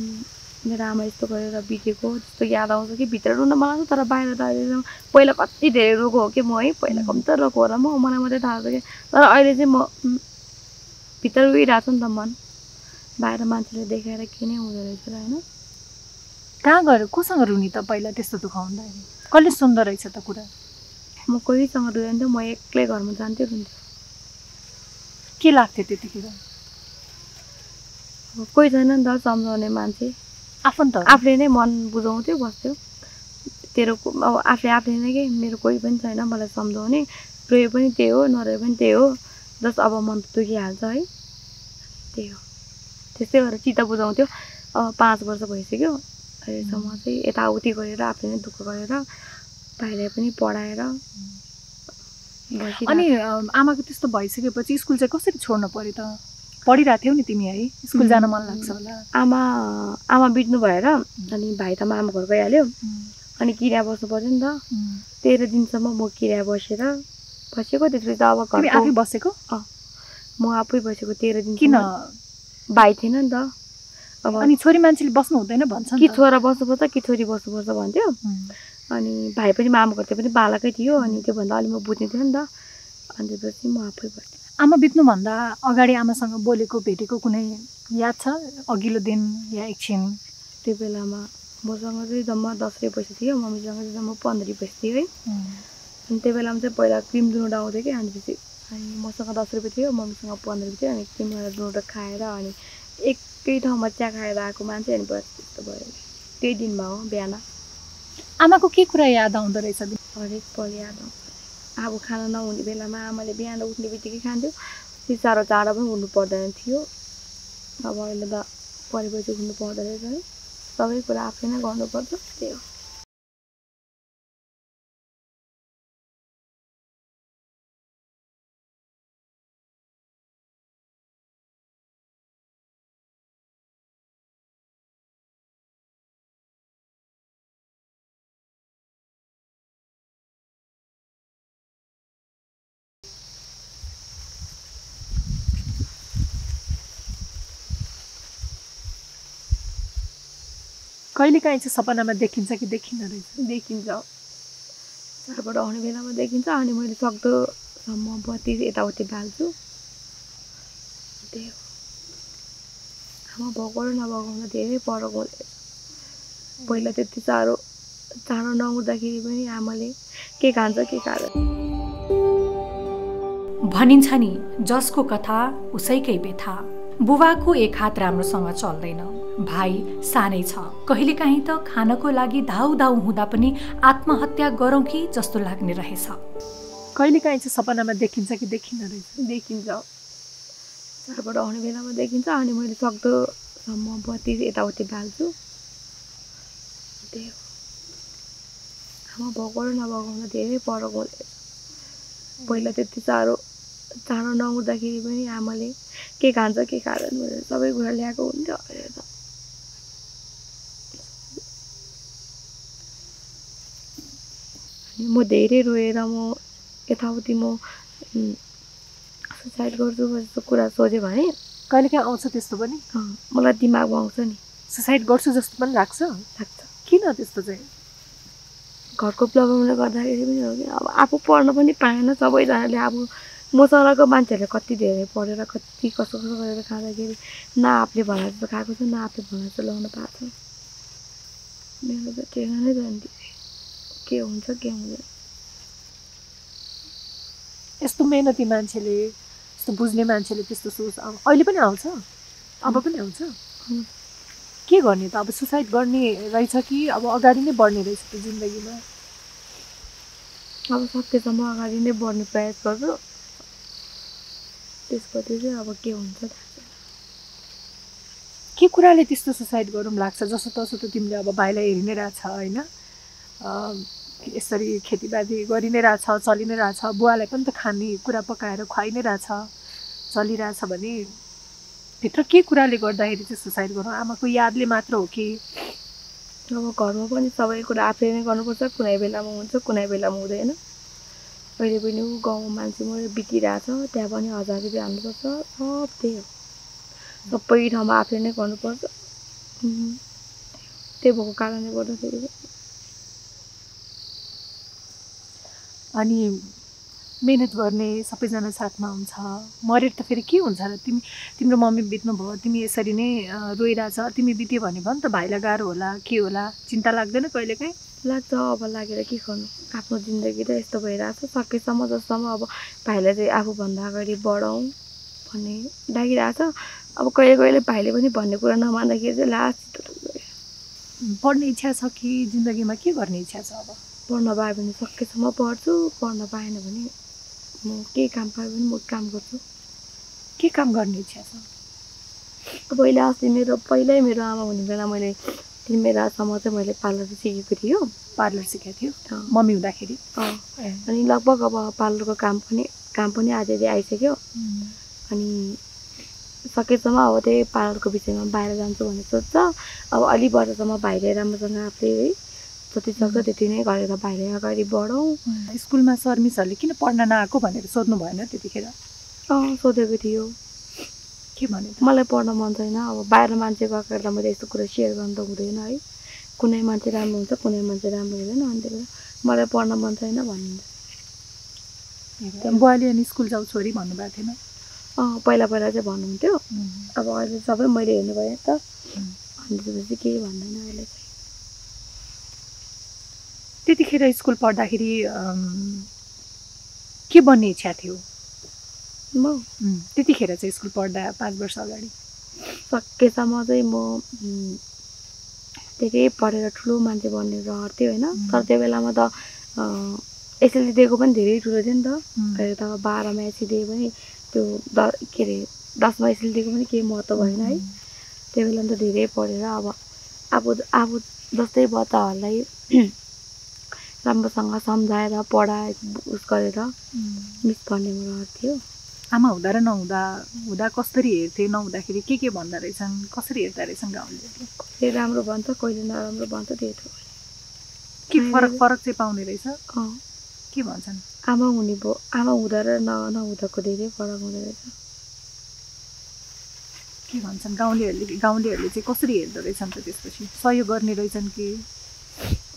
S3: मेरो आमा यस्तो गरेर बितेको जस्तो याद आउँछ कि भित्र रुन मन लाग्छ तर बाहिर त अहिले पहिला कति धेरै रोगो हो कि म है पहिला कम त रोगो होला म मलाई मात्रै थाहा छ कि तर अहिले चाहिँ म भित्र रोइरहेको छ नि त मन बाहिर मान्छेले देखाएर के नै हुँदो रहेछ र होइन
S1: कहाँ गएर कोसँग रुनी त पहिला त्यस्तो दुःख हुँदाखेरि कसले सुन्दो रहेछ त कुरा
S3: म कोहीसँग रुँदैन थियो म एक्लै घरमा जान्थेँ रुन्थेँ
S1: के लाग्थ्यो त्यतिखेर
S3: कोही छैन नि त सम्झाउने मान्छे
S1: आफन्त
S3: आफूले नै मन बुझाउँथ्यो बस्थ्यो तेरो अब आफूले नै कि मेरो कोही पनि छैन मलाई सम्झाउने रोयो पनि त्यही हो नरोयो पनि त्यही हो जस अब मन दुखिहाल्छ है त्यही हो त्यस्तै गरेर चित्त बुझाउँथ्यो अब 5 वर्ष भइसक्यो अहिलेसम्म चाहिँ यताउति गरेर आफूले नै दुःख गरेर भाइलाई पनि पढाएर
S1: अनि आमाको त्यस्तो भइसकेपछि स्कुल चाहिँ कसरी छोड्नु पर्यो त पढिरहेको थियौ नि तिमी है स्कुल जान मन लाग्छ होला
S3: आमा बित्नु भएर अनि भाइ त मामा घर गइहाल्यो अनि किरा बस्नु पर्यो नि त 13 दिनसम्म म किरा बसेको त्यसपछि त अब
S1: तिमी आफै बसेको
S3: म आफै बसेको 13 दिन
S1: किन
S3: भाइ थिएन नि त अब
S1: अनि छोरी मान्छेले बस्नु हुँदैन भन्छ नि
S3: कि छोरा बस्नुपर्छ कि छोरी बस्नुपर्छ भन्थ्यो अनि भाइ पनि मामा घर पनि बालकै थियो अनि त्योभन्दा अलि म बुझ्ने थिएँ नि त अनि त्यसपछि म आफै बस्थेँ
S1: आमा बित्नुभन्दा अगाडि आमासँग बोलेको भेटेको कुनै याद छ अघिल्लो दिन या एकछिन
S3: त्यो बेलामा मसँग चाहिँ जम्मा 10 रुपियाँ पैसा थियो मम्मीसँग चाहिँ जम्मा 15 रुपियाँ पैसा थियो है अनि त्यो बेलामा चाहिँ पहिला क्रिम दुनुटा आउँथ्यो कि अनि पछि अनि मसँग 10 रुपियाँ थियो मम्मीसँग 15 रुपियाँ थियो अनि क्रिमबाट दुनुटा खाएर अनि एकै ठाउँमा चिया खाएर आएको मान्छे अनि बस त्यस्तो भयो त्यही दिनमा हो बिहान
S1: आमाको के कुरा याद आउँदो रहेछ
S3: हरेक पल याद आउँछ अब खाना नहुने बेलामा आमाले बिहान उठ्ने बित्तिकै खान्थ्यो त्यो साह्रो चाँडो पनि उठ्नु पर्दैन थियो अब अहिले त परेपछि उठ्नु पर्दो रहेछ है सबै कुरा आफै नै गर्नुपर्छ त्यही हो
S1: कहिलेकाहीँ चाहिँ सपनामा देखिन्छ कि देखिन्न रहेछ
S3: देखिन्छ चाडबाट आउने बेलामा देखिन्छ अनि मैले सक्दोसम्म बत्ती यताउति बाल्छु त्यही हो आमा भएको र नभएको धेरै फरक हुँदैछ पहिला त्यति चाँडो नउठ्दाखेरि पनि आमाले के खान्छ के खाँदैन
S1: भनिन्छ नि जसको कथा उसैकै व्यथा बुबाको एक हात राम्रोसँग चल्दैन भाइ सानै छ कहिलेकाहीँ त खानको लागि धाउ हुँदा पनि आत्महत्या गरौँ कि जस्तो लाग्ने रहेछ कहिलेकाहीँ चाहिँ सपनामा देखिन्छ कि देखिन्न रहेछ
S3: देखिन्छ चाडबाट आउने बेलामा देखिन्छ अनि मैले सक्दोसम्म बत्ती यताउति बाल्छु त्यही हो आमा भएको र नभएको धेरै फरक हुँदैछ पहिला त्यति चाँडो नउठ्दाखेरि पनि आमाले के खान्छ के खाँदैन भनेर सबै कुरा ल्याएको हुन्थ्यो अहिले त म धेरै रोएर म यताउति म सुसाइड गर्छु जस्तो कुरा सोच्यो भने
S1: कहिलेकाहीँ आउँछ त्यस्तो पनि
S3: मलाई दिमागमा आउँछ नि
S1: सुसाइड गर्छु जस्तो पनि लाग्छ किन त्यस्तो चाहिँ
S3: घरको प्रब्लमले गर्दाखेरि पनि हो कि अब आफू पढ्न पनि पाएन सबैजनाले अब मसँगको मान्छेहरूले कति धेरै पढेर कति कसो गरेर खाँदाखेरि न आफूले भनेर जस्तो खाएको छ न आफूले भनेर जस्तो ल्याउन पाएको छ मेरो त ठेगानै जान्थ्यो के हुन्छ के हुँदैन
S1: यस्तो मेहनती मान्छेले यस्तो बुझ्ने मान्छेले त्यस्तो सोच अहिले पनि आउँछ अब पनि आउँछ के गर्ने त अब सुसाइड गर्ने रहेछ कि अब अगाडि नै बढ्ने रहेछ त जिन्दगीमा
S3: अब सकेसम्म अगाडि नै बढ्ने प्रयास गर्छु त्यसपछि चाहिँ अब के हुन्छ
S2: के कुराले त्यस्तो सुसाइड गरौँ लाग्छ? जसो तसो त तिमीले अब भाइलाई हेरि नै रहेछ होइन, यसरी खेतीबारी गरि नै रहेछ, चलि नै रहेछ, बुवालाई पनि त खाने कुरा पकाएर खुवाइ नै रहेछ, चलिरहेछ भने भित्र के कुराले गर्दाखेरि चाहिँ सुसाइड गरौँ? आमाको यादले मात्र हो कि?
S3: अब घरमा पनि सबै कुरा आफूले नै गर्नुपर्छ, कुनै बेलामा हुन्छ कुनै बेलामा हुँदैन। अहिले पनि गाउँमा मान्छे मरेर बितिरहेछ, त्यहाँ पनि 1000 रुपियाँ हाल्नुपर्छ, सब त्यही हो। सबै ठाउँमा आफूले नै गर्नुपर्छ। त्यही भएको कारणले गर्दाखेरि
S2: अनि मेहनत गर्ने सबैजना साथमा हुन्छ, मरेर त फेरि के हुन्छ र? तिम्रो मम्मी बित्नुभयो, तिमी यसरी नै रोइरहेछ, तिमी बित्यो भने भयो नि त भाइलाई गाह्रो होला, के होला, चिन्ता लाग्दैन कहिलेकाहीँ?
S3: लाग्छ। अब लागेर के गर्नु, आफ्नो जिन्दगी त यस्तो भइरहेछ। सकेसम्म जसम्म अब भाइलाई चाहिँ आफूभन्दा अगाडि बढाउँ भन्ने लागिरहेछ। अब कहिले कहिले भाइले पनि भन्ने कुरा नमान्दाखेरि चाहिँ लास्ट
S2: पढ्ने इच्छा छ कि जिन्दगीमा के गर्ने इच्छा छ? अब
S3: पढ्न पायो भने सकेसम्म पढ्छु, पढ्न पाएन भने म के काम पायो भने म काम गर्छु।
S2: के काम गर्ने इच्छा छ?
S3: पहिला अस्ति पहिल्यै मेरो आमा हुने बेला मैले 3 महिनासम्म चाहिँ मैले पार्लर सिकेको थियो।
S2: पार्लर सिकेको थियो मम्मी हुँदाखेरि?
S3: अनि लगभग अब पार्लरको काम पनि आधी आइसक्यो। अनि सकेसम्म अब त्यही पार्लरको विषयमा बाहिर जान्छु भन्ने सोच्छ। अब अलि वर्षसम्म भाइले राम्रोसँग आफूले है जति सक्छ त्यति नै गरेर भाइलाई अगाडि बढाउँ।
S2: स्कुलमा सर मिसहरूले किन पढ्न नआएको भनेर सोध्नु भएन त्यतिखेर?
S3: सोधेको थियो।
S2: के भन्यो?
S3: मलाई पढ्न मन छैन। अब बाहिर मान्छेको अगाडि मैले यस्तो कुरा सेयर गर्नु त हुँदैन है। कुनै मान्छे राम्रो हुन्छ, कुनै मान्छे राम्रो हुँदैन। अनि त्यही भएर मलाई पढ्न मन छैन भनिन्छ।
S2: बुवाले अनि स्कुल जाऊ छोरी भन्नुभएको थिएन?
S3: पहिला चाहिँ भन्नुहुन्थ्यो। अब अहिले सबै मैले हेर्नु भयो त, अनि त्यसपछि केही भन्दैन अहिले चाहिँ।
S2: त्यतिखेर स्कुल पढ्दाखेरि के बन्ने इच्छा थियो?
S3: म
S2: त्यतिखेर चाहिँ स्कुल पढ्दा 5 वर्ष अगाडि
S3: सकेसम्म चाहिँ म धेरै पढेर ठुलो मान्छे बन्ने रहर थियो होइन। तर त्यो बेलामा त एसएलसी दिएको पनि धेरै ठुलो थियो नि त। अहिले त 12मा एसएलसी दिए पनि त्यो के अरे 10मा एसएलसी दिएको पनि केही महत्त्व भएन है। त्यो बेला त धेरै पढेर अब आफू जस्तै बच्चाहरूलाई राम्रोसँग सम्झाएर पढाए उस गरेर मिस भन्ने रहर थियो।
S2: आमा हुँदा र हुँदा कसरी हेर्थे, नहुँदाखेरि के भन्दा रहेछन्, कसरी हेर्दा रहेछन् गाउँले?
S3: कहिले राम्रो भन्छ, कहिले नराम्रो भन्छ। त्यही त
S2: के फरक चाहिँ पाउने रहेछ? के भन्छन्?
S3: आमा हुँदा र नहुँदाको धेरै फरक हुँदो रहेछ।
S2: के भन्छन् गाउँलेहरूले चाहिँ कसरी हेर्दो रहेछन् त? त्यसपछि सहयोग गर्ने रहेछन् कि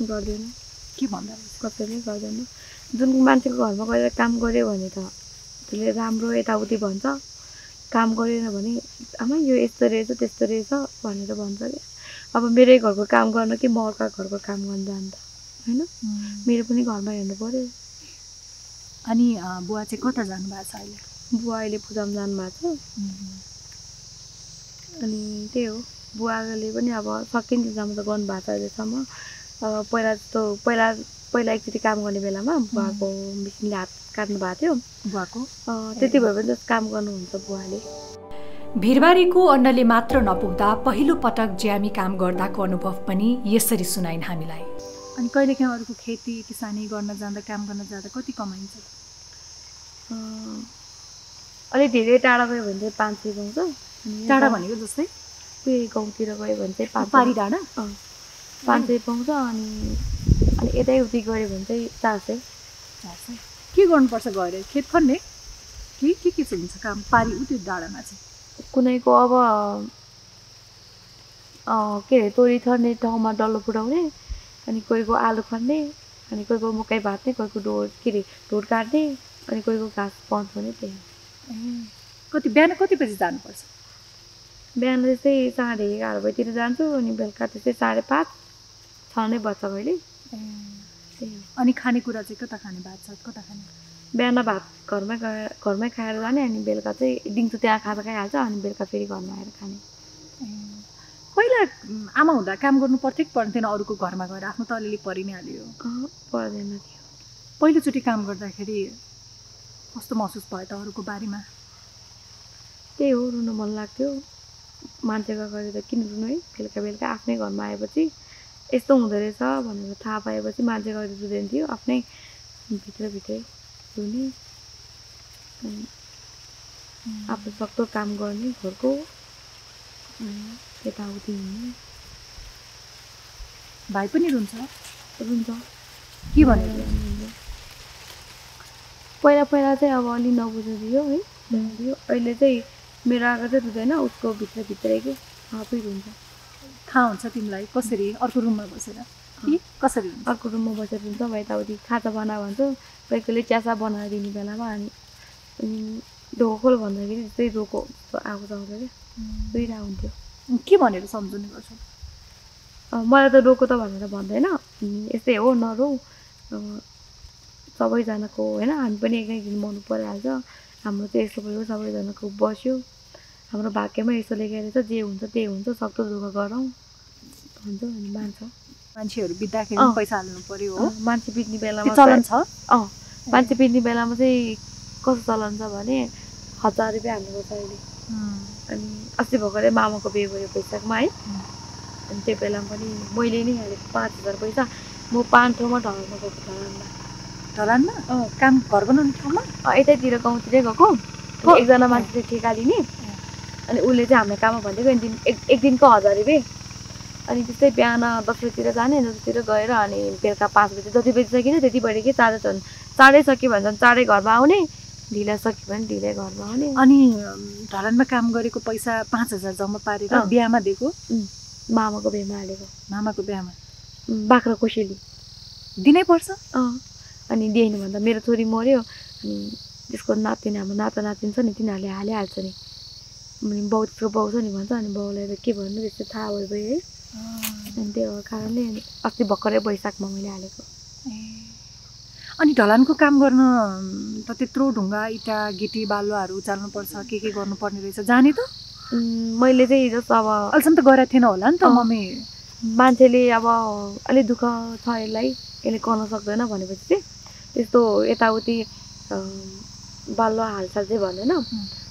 S3: गर्दैन?
S2: के भन्दा रहेछ?
S3: कसैले गर्दैन। जुन मान्छेको घरमा गएर काम गऱ्यो भने त त्यसले राम्रो यताउति भन्छ, काम गरेन भने आमा यो यस्तो रहेछ त्यस्तो रहेछ भनेर भन्छ क्या। अब मेरै घरको काम गर्न कि म अर्का घरको काम गर्न जान्छ होइन? मेरो पनि घरमा हेर्नु पर्यो।
S2: अनि बुवा चाहिँ कता जानुभएको छ अहिले?
S3: बुवा अहिले पूजामा जानुभएको छ। अनि त्यही हो, बुवाले पनि अब सकिन्जेलसम्म त गर्नुभएको छ अहिलेसम्म। पहिला एकचोटि काम गर्ने बेलामा बुवाको मेसिनले हात काट्नु भएको थियो बुवाको। त्यति भए पनि जस्तो काम गर्नुहुन्छ बुवाले।
S1: भिरबारीको अन्नले मात्र नपुग्दा पहिलो पटक ज्यामी काम गर्दाको अनुभव पनि यसरी सुनाइन् हामीलाई।
S2: अनि कहिलेकाहीँ अरूको खेती किसानी गर्न जाँदा, काम गर्न जाँदा कति कमाइन्छ?
S3: अलिक धेरै टाढा गयो भने चाहिँ 500 पाउँछ।
S2: टाढा भनेको जस्तै
S3: गाउँतिर गयो भने चाहिँ 500
S2: पारी डाँडा
S3: 500 पाउँछ। अनि यतै उति गऱ्यो भने चाहिँ 400।
S2: के गर्नुपर्छ गएर? खेत खन्ने के हुन्छ काम पारी उति डाँडामा चाहिँ?
S3: कुनैको अब के अरे तोरी छर्ने ठाउँमा डल्लो पुर्याउने, अनि कोहीको आलु खन्ने, अनि कोहीको मकै भाट्ने, कोहीको ढोड काट्ने, अनि कोहीको घाँस पाउँछ भने त्यही।
S2: बिहान कति बजी जानुपर्छ?
S3: बिहान त्यस्तै 11:30 बजीतिर जान्छु, अनि बेलुका त्यस्तै 5:30 6 नै बज्छ कहिले।
S2: अनि खानेकुरा चाहिँ कता खाने? भात सात कता खाने?
S3: बिहान भात घरमै खाएर जाने, अनि बेलुका चाहिँ दिउँसो त्यहाँ खाजा खाइहाल्छ, अनि बेलुका फेरि घरमा आएर खाने।
S2: पहिला आमा हुँदा काम गर्नु पर्थ्यो कि पर्दैन? अरूको घरमा गएर आफ्नो त अलिअलि परि नै हाल्यो।
S3: पर्दैन थियो।
S2: पहिलोचोटि काम गर्दाखेरि कस्तो महसुस भयो त अरूको बारीमा?
S3: त्यही हो, रुन मन लाग्थ्यो। मान्छेको अगाडि त किन रुनु है, बेलुका बेलुका आफ्नै घरमा आएपछि यस्तो हुँदो रहेछ भनेर थाहा पाएपछि मान्छेको अगाडि रुँदैन थियो, आफ्नै भित्रभित्रै रुने, आफू सक्दो काम गर्ने घरको, यताउति हिँड्ने।
S2: भाइ पनि रुन्छ
S3: के भनेर? पहिला पहिला चाहिँ अब अलि नबुझ्नु दियो है, अहिले चाहिँ मेरो आएको चाहिँ रुँदैन, उसको भित्रभित्रै के आफै रुन्छ।
S2: थाहा हुन्छ तिमीलाई कसरी अर्को रुममा बसेर कि कसरी हुन्छ?
S3: अर्को रुममा बसेर रुन्छ, म यताउति खाजा बना भन्छु, कोही कोहीले चियासा बनाएर दिने बेलामा अनि ढोको खोल भन्दाखेरि त्यस्तै रोको आएको छ क्या, रुइरहेको हुन्थ्यो।
S2: के भनेर सम्झाउने गर्छौ?
S3: मलाई त रोको त भनेर भन्दैन, यस्तै हो नरो, सबैजनाको होइन, हामी पनि एक दिन मर्नु परिहाल्छ, हाम्रो चाहिँ यस्तो भयो, सबैजनाको बस्यो, हाम्रो भाग्यमा यस्तो लेखेर छ, जे हुन्छ त्यही हुन्छ, सक्दो दुःख गरौँ भन्छ अनि मान्छ।
S2: मान्छेहरू बित्दाखेरि पैसा हाल्नु पर्यो हो?
S3: मान्छे बित्ने बेलामा
S2: चलन छ?
S3: मान्छे बित्ने बेलामा चाहिँ कस्तो चलन छ भने 1000 रुपियाँ हाल्नुपर्छ अहिले। अनि अस्ति भर्खरै मामाको बिहे भयो वैशाखमा है, अनि त्यो बेलामा पनि मैले नै हालेको 5000 पैसा। म 5 ठाउँमा ढलानमा गएको,
S2: ढलानमा काम घर बनाउने ठाउँमा
S3: यतैतिर गाउँतिरै गएको, एकजना मान्छेले ठेका लिने, अनि उसले चाहिँ हाम्रो काममा भनिदिएको एक दिनको 1000 रुपियाँ। अनि त्यस्तै बिहान 10 बजीतिर जाने, 10 बजीतिर गएर अनि बेलुका 5 बजी, जति बजी सकिन्छ त्यति बढी कि चाँडै सक्यो भने झन् चाँडै घरमा आउने, ढिला सक्यो भने ढिलै घरमा आउने।
S2: अनि ढलानमा काम गरेको पैसा 5000 जम्मा पारेर बिहामा दिएको?
S3: मामाको बिहेमा हालेको।
S2: मामाको बिहामा
S3: बाख्रा कोसेली
S2: दिनै पर्छ?
S3: अनि दिएन भन्दा मेरो छोरी मऱ्यो, अनि त्यसको नातिनी, हाम्रो नाता नातिनी छ नि, तिनीहरूले हालिहाल्छ नि, अनि बाउ त्यसको बाउ छ नि भन्छ, अनि बाउलाई त के भन्नु त्यस्तो थाहा भयो है, अनि त्यो कारणले अस्ति भर्खरै वैशाखमा मैले हालेको।
S2: अनि ढलानको काम गर्न त त्यत्रो ढुङ्गा इँटा गिटी बालुवाहरू उचाल्नुपर्छ, के गर्नुपर्ने रहेछ, जाने त?
S3: मैले चाहिँ जस्तो अब
S2: अहिलेसम्म त गएको थिएन होला नि त मम्मी?
S3: मान्छेले अब अलिक दुःख छ यसलाई, यसले गर्न सक्दैन भनेपछि चाहिँ त्यस्तो यताउति बालुवा हालसाल चाहिँ भन्दैन,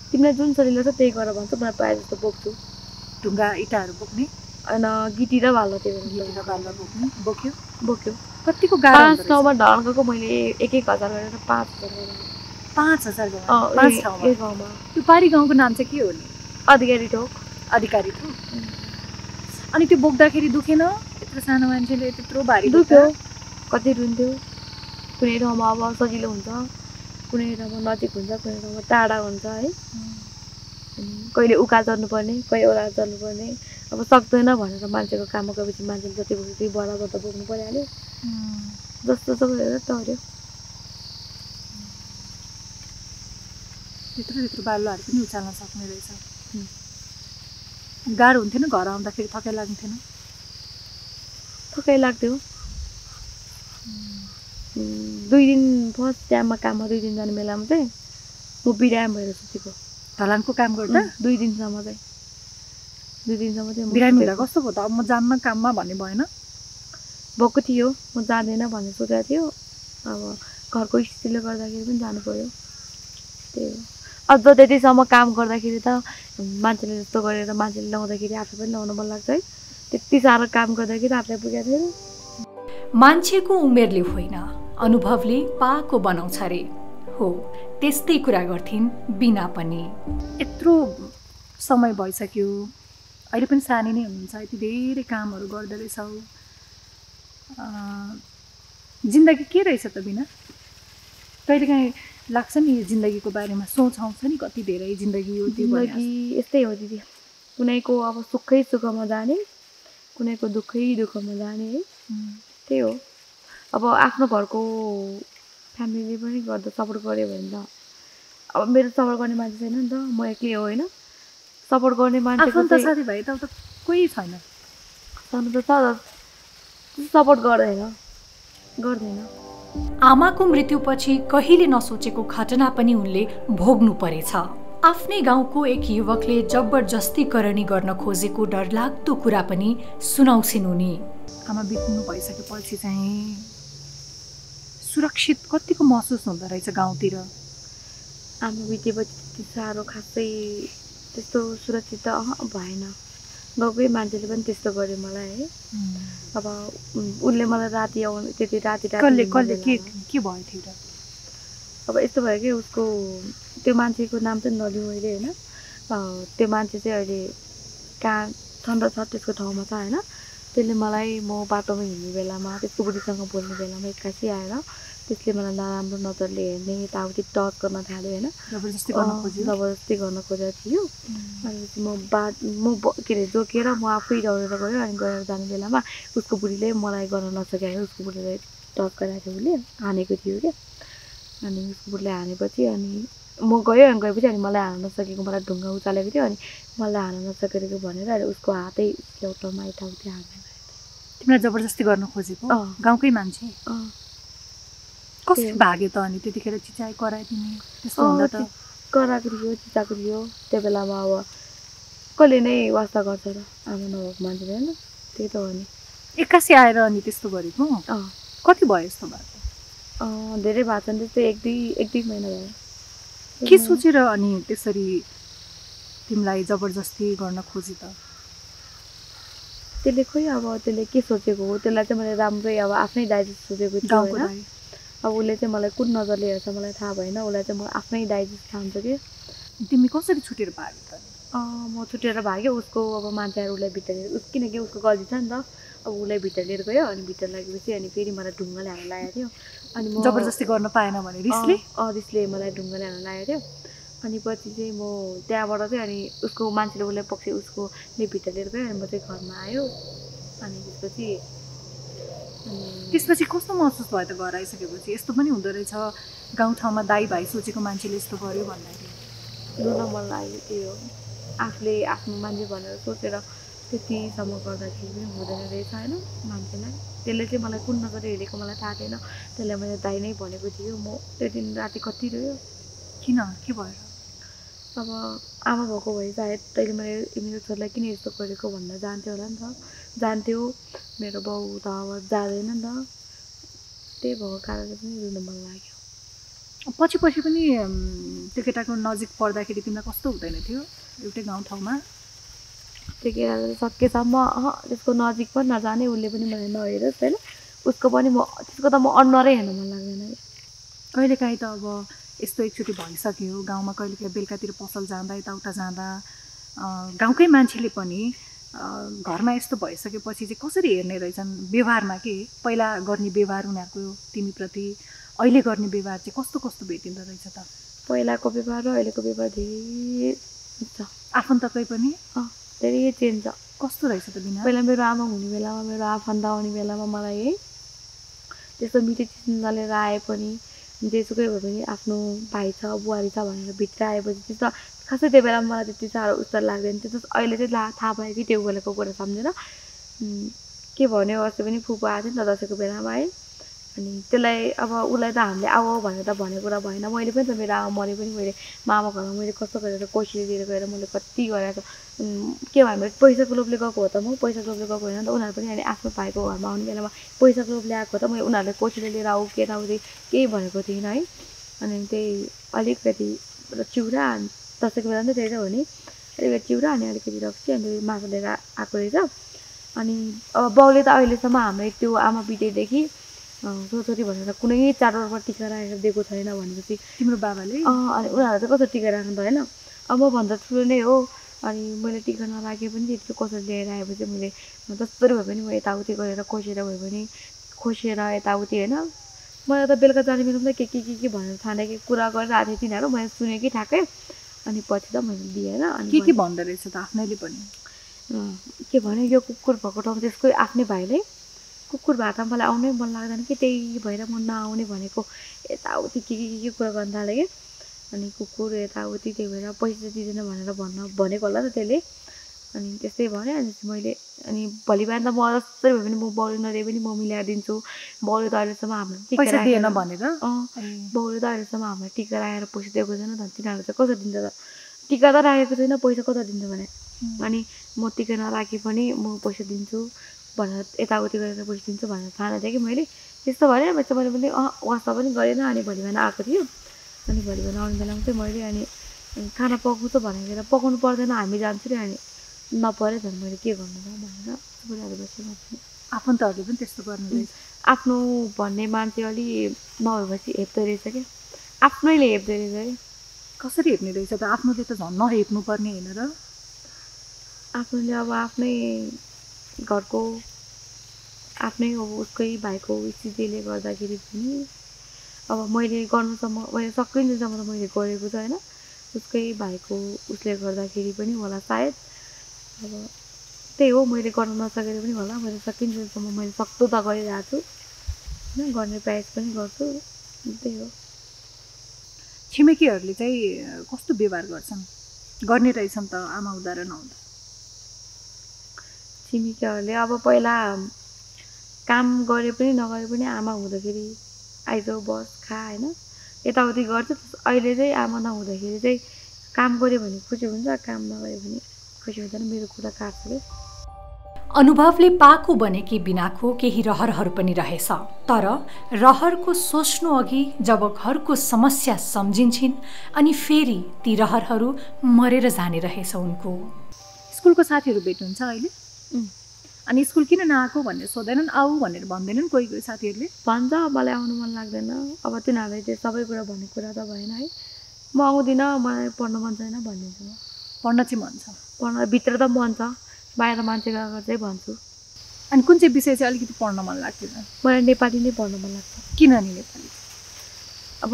S3: तिमीलाई जुन सजिलो छ त्यही गर भन्छ। मलाई प्रायः जस्तो बोक्छु,
S2: ढुङ्गा इँटाहरू बोक्ने,
S3: अनि गिटी र बालुवा, त्यो
S2: गिटी र बालुवा बोक्ने बोक्यो। कतिको
S3: 5 ठाउँमा ढलान गएको मैले 1000 गरेर 5000 गरेर
S2: 5000
S3: एक गाउँमा।
S2: त्यो पारी गाउँको नाम चाहिँ के हो नि?
S3: अधिकारी ठोक।
S2: अनि त्यो बोक्दाखेरि दुखेन? यत्रो सानो मान्छेले त्यत्रो भारी
S3: दुख्यो, कति रुन्थ्यो। कुनै ठाउँमा अब सजिलो हुन्छ, कुनै ठाउँमा नजिक हुन्छ, कुनै ठाउँमा टाढा हुन्छ है, कहिले उकालो चढ्नुपर्ने, कहिले ओह्रालो चढ्नुपर्ने, अब सक्दैन भनेर मान्छेको काममा गएपछि मान्छेले जति बोक्छ त्यही बराबर त बोक्नु परिहाल्यो, जस्तो गरेर टर्यो।
S2: त्यत्रो बालुवाहरू पनि उचाल्न सक्ने रहेछ। गाह्रो हुन्थेन घर आउँदाखेरि? थकाइ लाग्थेन?
S3: थकाइ लाग्थ्यो। 2 दिन फर्स्ट टाइममा काममा 2 दिन जाने बेलामा चाहिँ म बिराम भएर सुतेको।
S2: ढलानको काम गर्दा
S3: 2 दिनसम्म चाहिँ
S2: बिरामी हुँदा कस्तो भयो त? अब म जान्न काममा भन्ने भएन?
S3: भएको थियो, म जाँदैन भन्ने सोचेको थियो, अब घरको स्थितिले गर्दाखेरि पनि जानु पर्यो। त्यही हो, अझ त्यतिसम्म काम गर्दाखेरि त मान्छेले जस्तो गरेर मान्छेले लाउँदाखेरि आफै पनि लाउन मन लाग्छ है, त्यति साह्रो काम गर्दाखेरि आफूलाई पुगेको थियो।
S1: मान्छेको उमेरले होइन, अनुभवले पाएको बनाउँछ रे। हो, त्यस्तै कुरा गर्थिन् बिना पनि।
S2: यत्रो समय भइसक्यो, अहिले पनि सानै नै हुनुहुन्छ, यति धेरै कामहरू गर्दै रहेछौ, जिन्दगी के रहेछ त बिना? कहिलेकाहीँ लाग्छ नि यो जिन्दगीको बारेमा, सोच आउँछ नि कति धेरै जिन्दगी हो त्यो?
S3: जिन्दगी यस्तै हो दिदी, कुनैको अब सुखै सुखमा जाने, कुनैको दुःखै दुःखमा जाने है, त्यही हो। अब आफ्नो घरको फ्यामिलीले पनि गर्दा सपोर्ट गर्यो भने त, अब मेरो सपोर्ट गर्ने मान्छे छैन नि त, म एक्लै हो होइन, सपोर्ट गर्ने मान्छेको
S2: त साथीभाइ त कोही छैन?
S3: सानो त छ, सपोर्ट गर्दैन।
S1: आमाको मृत्युपछि कहिले नसोचेको घटना पनि उनले भोग्नु परेछ। आफ्नै गाउँको एक युवकले जबरजस्तीकरणी गर्न खोजेको डरलाग्दो कुरा पनि सुनाउँछिन् उनी।
S2: आमा बित्नु भइसकेपछि चाहिँ सुरक्षित कतिको महसुस हुँदो रहेछ गाउँतिर?
S3: आमा बितेपछि त्यति साह्रो खासै त्यस्तो सुरक्षित त भएन। गाउँकै मान्छेले पनि त्यस्तो गर्यो मलाई है। अब उसले मलाई राति आउनु त्यति राति
S2: कसले
S3: हिँड्ने
S2: कसले के
S3: बेलामा
S2: के भयो थियो र?
S3: अब यस्तो भयो कि उसको त्यो मान्छेको नाम चाहिँ नलिउँ मैले होइन। त्यो मान्छे चाहिँ अहिले कहाँ छन् र छ त्यसको ठाउँमा छ होइन। त्यसले मलाई म बाटोमा हिँड्ने बेलामा त्यसको बुढीसँग बोल्ने बेलामा एक्कासी आएर त्यसले मलाई नराम्रो नजरले हेर्ने यताउति टच गर्न थाल्यो होइन।
S2: जबरजस्ती गर्न खोज्यो?
S3: जबरजस्ती गर्न खोजेको थियो। अनि के अरे जोकेर म आफै दौडेर गयो। अनि गएर जाने बेलामा उसको बुढीले मलाई गर्न नसकेर उसको बुढीले टच गराएको थियो, उसले हानेको थियो क्या। अनि उसको बुढीले हानेपछि अनि म गयो। अनि गएपछि अनि मलाई हान्न नसकेको, मलाई ढुङ्गा उचालेको थियो। अनि मलाई हान्न नसकेको भनेर अनि उसको हातै ल्याउटामा यताउति हान्यो।
S2: तिमीलाई जबरजस्ती गर्न खोजेको? गाउँकै मान्छे? कसरी भाग्यो त? अनि त्यतिखेर चिचाइ कराए तिमी? त्यस्तो हुँदा त
S3: कराएको थियो, चिचाएको थियो। त्यो बेलामा अब कसले नै वास्ता गर्छ र आमा नभएको मान्छेले होइन। त्यही त हो नि।
S2: एक्कासी आएर अनि त्यस्तो गरेको? कति भयो यस्तो भएको?
S3: धेरै भएको छन्, त्यस्तै एक दुई महिना भयो।
S2: के सोचेर अनि त्यसरी तिमीलाई जबरजस्ती गर्न खोजे त?
S3: त्यसले खोइ अब त्यसले के सोचेको हो। त्यसलाई चाहिँ मैले राम्रै अब आफ्नै दाइ जस्तो सोचेको थियो होइन। अब उसले चाहिँ मलाई कुन नजरले हेर्छ मलाई थाहा भएन। उसलाई चाहिँ म आफ्नै दाइ जस्तो ठान्छु कि।
S2: तिमी कसरी छुटेर भाग्यो त?
S3: म छुटेर भाग्यो। उसको अब मान्छेहरू उसलाई भित्र लिएर किनकि उसको गल्ती छ नि त। अब उसलाई भित्र लिएर गयो। अनि भित्र लागेपछि अनि फेरि मलाई ढुङ्गाले हान्न लागेको थियो। अनि म
S2: जबरजस्ती गर्न पाएन भने रिसले?
S3: रिसले मलाई ढुङ्गाले हान्न लागेको थियो। अनि पछि चाहिँ म त्यहाँबाट चाहिँ अनि उसको मान्छेले उसलाई पक्ष उसकोले भित्र लिएर गयो। अनि म चाहिँ घरमा आयो। अनि
S2: त्यसपछि कस्तो महसुस भयो त घर आइसकेपछि? यस्तो पनि हुँदो रहेछ गाउँठाउँमा दाइ भाइ सोचेको मान्छेले यस्तो गर्यो भन्दाखेरि?
S3: रुन मन लाग्यो। त्यही हो, आफूले आफ्नो मान्छे भनेर सोचेर त्यतिसम्म गर्दाखेरि पनि हुँदैन रहेछ होइन मान्छेलाई। त्यसले चाहिँ मलाई कुन नजरले हेरेको मलाई थाहा थिएन। त्यसलाई मैले दाइ नै भनेको थियो। म त्यो दिन राति कति रह्यो।
S2: किन? के भयो?
S3: अब आमा भएको भए सायद तैँले मेरो छोरीलाई किन यस्तो गरेको भनेर जान्थ्यो होला नि त। जान्थ्यो। मेरो बाउ त अब जाँदैन नि त। त्यही भएको कारणले पनि रुन मन लाग्यो।
S2: पछि पनि त्यो केटाको नजिक पर्दाखेरि तिमीलाई कस्तो हुँदैन थियो एउटै गाउँठाउँमा?
S3: त्यो केटा सकेसम्म त्यसको नजिक पनि नजाने, उसले पनि मलाई नहेरोस् होइन। उसको पनि त्यसको त म अनुहारै हेर्न मन लाग्दैन।
S2: कहिलेकाहीँ त अब यस्तो एकचोटि भइसक्यो गाउँमा, कहिलेकाहीँ बेलुकातिर पसल जाँदा यताउता जाँदा गाउँकै मान्छेले पनि घरमा यस्तो भइसकेपछि चाहिँ कसरी हेर्ने रहेछन् व्यवहारमा? के पहिला गर्ने व्यवहार उनीहरूको तिमीप्रति, अहिले गर्ने व्यवहार चाहिँ कस्तो कस्तो भेटिँदो रहेछ त?
S3: पहिलाको व्यवहार र अहिलेको व्यवहार धेरै छ।
S2: आफन्तकै पनि
S3: धेरै चेन्ज छ।
S2: कस्तो रहेछ त बिना?
S3: पहिला मेरो आमा हुने बेलामा, मेरो आफन्त आउने बेलामा मलाई है त्यस्तो मिठो चिज नलिएर आए पनि, जेसुकै भए पनि आफ्नो भाइ छ बुहारी छ भनेर भित्र आएपछि त्यस्तो खासै त्यो बेलामा मलाई त्यति साह्रो उस्तो लाग्दैन थियो। अहिले चाहिँ थाहा भयो कि त्यो बेलाको कुरा सम्झेर के भन्यो। अस्ति पनि फुपू आएको थियो नि त दसैँको बेलामा है। अनि त्यसलाई अब उसलाई त हामीले आऊ भनेर त भनेको कुरा भएन। मैले पनि त मेरो आमा मरे पनि मैले मामा घरमा मैले कस्तो गरेर कोसिस लिएर गएर मैले कति गरेको के भयो भने पैसाको लोभले गएको हो त। म पैसाको लोभले गएको होइन नि त। उनीहरू पनि अनि आफ्नो भाइको घरमा आउने बेलामा पैसाको लोभले आएको त। मैले उनीहरूले कोसिस लिएर आऊ के यताउति केही भनेको थिइनँ है। अनि त्यही अलिकति चिउरा दसैँको बेला नि त त्यही त हो नि। अलिकति चिउरा अनि अलिकति रक्सी अनि मासु लिएर आएको रहेछ। अनि अब बाउले त अहिलेसम्म हाम्रो त्यो आमा बितेदेखि छोरी भनेर कुनै चाडबाडमा टिका राखेर दिएको छैन भनेपछि
S2: तिम्रो बाबाले
S3: अनि उनीहरू चाहिँ कसरी टिका राख्नु त होइन। अब मभन्दा ठुलो नै हो। अनि मैले टिका नराखे पनि त्यत्रो कसरी लिएर आएपछि मैले जसरी भए पनि म यताउति गरेर खोसेर भए पनि खोसेर यताउति होइन। मलाई त बेलुका जाने बेलामा के भनेर ठानेको कुरा गरिरहेको थिएँ तिनीहरू। मैले सुनेँ कि ठ्याक्कै। अनि पछि त मैले दिएन। अनि
S2: के भन्दो रहेछ त आफ्नैले पनि?
S3: के भन्यो यो कुकुर भएको ठाउँ त्यसकै आफ्नै भाइले कुकुर भए त मलाई आउनै मन लाग्दैन कि त्यही भएर म नआउने भनेको यताउति के कुरा गर्न थालेँ कि। अनि कुकुर यताउति त्यही भएर पैसा दिँदैन भनेर भनेको होला नि त त्यसले। अनि त्यस्तै भन्यो। अनि मैले अनि भोलि बिहान त म जसरी भए पनि म बाउले नदिए पनि म मिलाएर दिन्छु। बाउले त अहिलेसम्म हामीलाई
S2: पैसा दिएन भनेर?
S3: बाउले त अहिलेसम्म हामीलाई टिका राखेर पैसा दिएको छैन त। तिनीहरू चाहिँ कसरी दिन्छ त? टिका त राखेको छैन पैसा कसरी दिन्छ भने। अनि म टिका नराखे पनि म पैसा दिन्छु भनेर यताउति गरेर पैसा दिन्छु भनेर ठानेको थिएँ कि मैले। त्यस्तो भने मैले पनि वास्ता पनि गरेन। अनि भोलि बिहान आएको थियो। अनि भोलि बिहान आउने बेलामा चाहिँ मैले अनि खाना पकाउँछ भनेर पकाउनु पर्दैन हामी जान्छु नि अनि नपरे झन् मैले के गर्नु र भनेर बुढाहरू बसेपछि
S2: आफन्तहरूले पनि त्यस्तो गर्नु रहेछ।
S3: आफ्नो भन्ने मान्छे अलि नभएपछि हेप्दो रहेछ क्या आफ्नैले हेप्दो रहेछ क्या
S2: कसरी हेप्ने रहेछ त? आफ्नोले त झन् नहेप्नुपर्ने होइन र?
S3: आफ्नोले अब आफ्नै घरको आफ्नै अब उसकै भाइको स्थितिले गर्दाखेरि पनि अब मैले गर्नुसम्म मैले सकिन्जेलसम्म त मैले गरेको छु होइन उसकै भाइको उसले गर्दाखेरि पनि होला सायद अब त्यही हो मैले गर्न नसकेर पनि होला मैले सकिन्जेलसम्म मैले सक्दो त गरिरहेको छु होइन गर्ने प्रयास पनि गर्छु त्यही हो।
S2: छिमेकीहरूले चाहिँ कस्तो व्यवहार गर्छन्? गर्ने रहेछन् त आमा हुँदा र नहुँदा?
S3: छिमेकीहरूले अब पहिला काम गरे पनि नगरे पनि आमा हुँदाखेरि आइज बस खा होइन यताउति गर्छ अहिले चाहिँ आमा नहुँदाखेरि चाहिँ काम गऱ्यो भने खुसी हुन्छ काम नगऱ्यो भने खुसी हुँदैन मेरो कुरा काट्छ क्या।
S1: अनुभवले पाको बनेकी बिनाको केही रहरहरू पनि रहेछ, तर रहरको सोच्नु अघि जब घरको समस्या सम्झिन्छन् अनि फेरि ती रहरहरू मरेर जाने रहेछ उनको।
S2: स्कुलको साथीहरू भेट्नुहुन्छ अहिले? अनि स्कुल किन नआएको भनेर सोध्दैनन्? आऊ भनेर भन्दैनन् कोही कोही साथीहरूले?
S3: भन्छ मलाई आउनु मन लाग्दैन अब तिनीहरूले त्यो सबै कुरा भन्ने कुरा त भएन है म आउँदिनँ मलाई पढ्न मन छैन भनिदिन्छु म।
S2: पढ्न चाहिँ मन छ?
S3: पढ्न भित्र त मन छ बाहिर मान्छेको अगाडि चाहिँ भन्छु।
S2: अनि कुन चाहिँ विषय चाहिँ अलिकति पढ्न मन लाग्दैन?
S3: मलाई नेपाली नै पढ्न मन लाग्छ।
S2: किन नि नेपाली?
S3: अब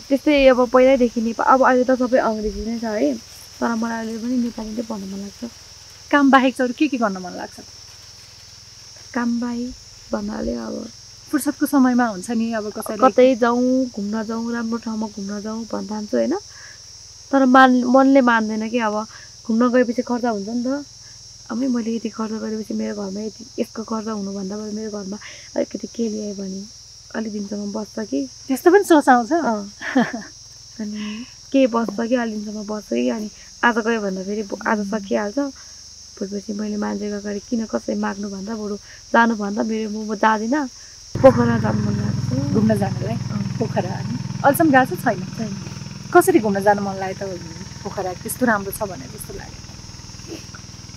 S3: त्यस्तै अब पहिल्यैदेखि अब अहिले त सबै अङ्ग्रेजी नै छ है तर मलाई अहिले पनि नेपाली नै पढ्न मन लाग्छ।
S2: काम बाहेक चाहिँ अरू के गर्न मन लाग्छ?
S3: काम बाहेक भन्नाले अब
S2: फुर्सदको समयमा हुन्छ नि अब कसैले
S3: कतै जाउँ घुम्न जाउँ राम्रो ठाउँमा घुम्न जाउँ भन्न चाहन्छु होइन तर मनले मान्दैन कि अब घुम्न गएपछि खर्च हुन्छ नि त अब मैले यति खर्च गरेपछि मेरो घरमा यति यसको खर्च हुनुभन्दा बरु मेरो घरमा अलिकति के ल्यायो भने अलिक दिनसम्म बस्छ कि
S2: त्यस्तो पनि सोच आउँछ।
S3: अनि के बस्छ कि अलि दिनसम्म बस्छ कि अनि आज गयो भन्दा फेरि आज सकिहाल्छ भएपछि मैले मान्छेको अगाडि किन कसै माग्नुभन्दा बरु जानुभन्दा मेरो म जाँदिनँ पोखरा जानु मन लागेको छ
S2: घुम्न जानुलाई। पोखरा अहिलेसम्म गएको छैन? कसरी घुम्न जानु मन लाग्यो त पोखरा? त्यस्तो राम्रो छ भने जस्तो लाग्यो?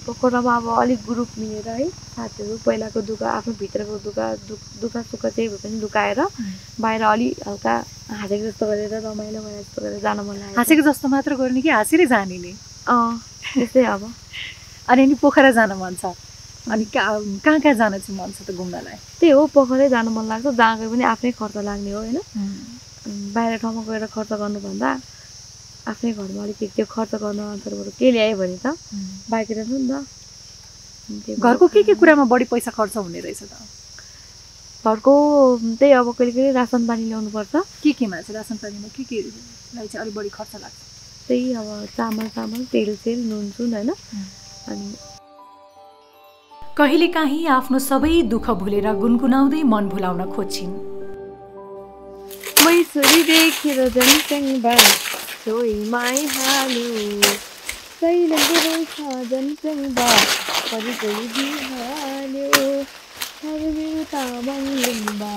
S3: पोखरामा अब अलिक ग्रुप मिलेर है साथीहरू पहिलाको दुःख आफ्नो भित्रको दुःख सुख चाहिँ भए पनि लुकाएर बाहिर अलि हल्का हाँसेको जस्तो गरेर रमाइलो गरेर जस्तो गरेर जान मन लाग्यो।
S2: हाँसेको जस्तो मात्र गर्ने कि हाँसेरै जाने नि?
S3: त्यस्तै अब।
S2: अनि पोखरा जान मन छ? अनि कहाँ कहाँ जान चाहिँ मन छ त घुम्नलाई?
S3: त्यही हो पोखरै जानु मन लाग्छ जहाँ गए पनि आफ्नै खर्च लाग्ने हो होइन बाहिर ठाउँमा गएर खर्च गर्नुभन्दा आफ्नै घरमा अलिकति त्यो खर्च गर्न अन्तर्गत के ल्यायो भने त बाँकी रहन्छ नि त।
S2: घरको के कुरामा बढी पैसा खर्च हुने रहेछ त?
S3: घरको त्यही अब कहिले कहिले रासन पानी ल्याउनु पर्छ।
S2: केमा चाहिँ रासन पानीमा केलाई चाहिँ अलिक बढी खर्च लाग्छ?
S3: त्यही अब चामल तेल नुन होइन अनि
S1: कहिलेकाहीँ आफ्नो सबै दुःख भुलेर गुनगुनाउँदै मन भुलाउन खोज्छिन्।
S3: मैसुरी देखेर जनसङ्घ छोइमाई हाल्यो सैले छ जनसङ्घ परिचय दिइहाल्यो तामाङ लिम्बा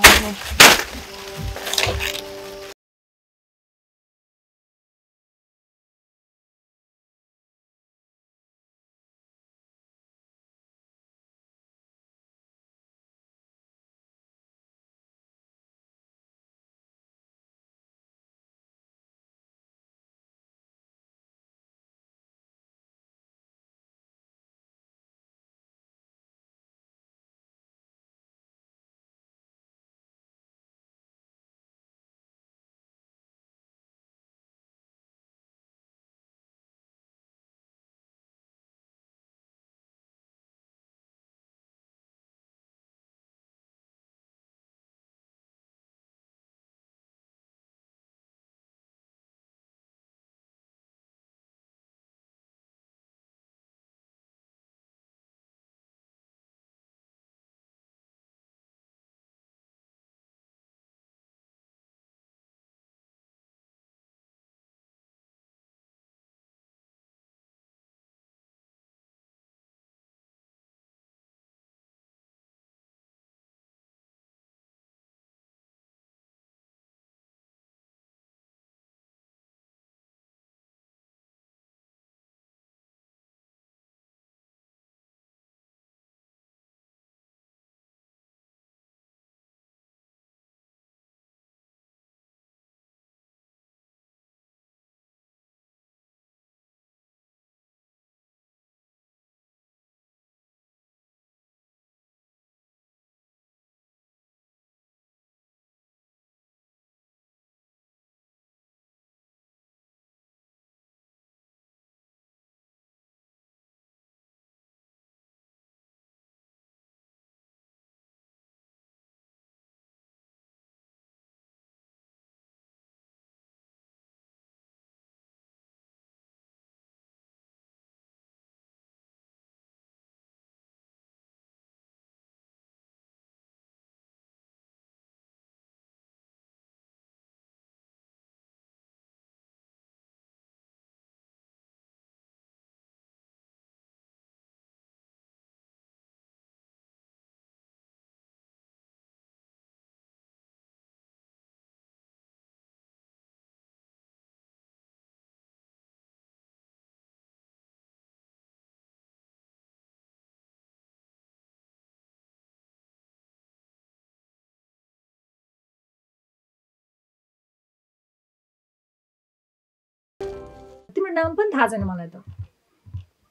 S2: नाम पनि थाहा छैन मलाई त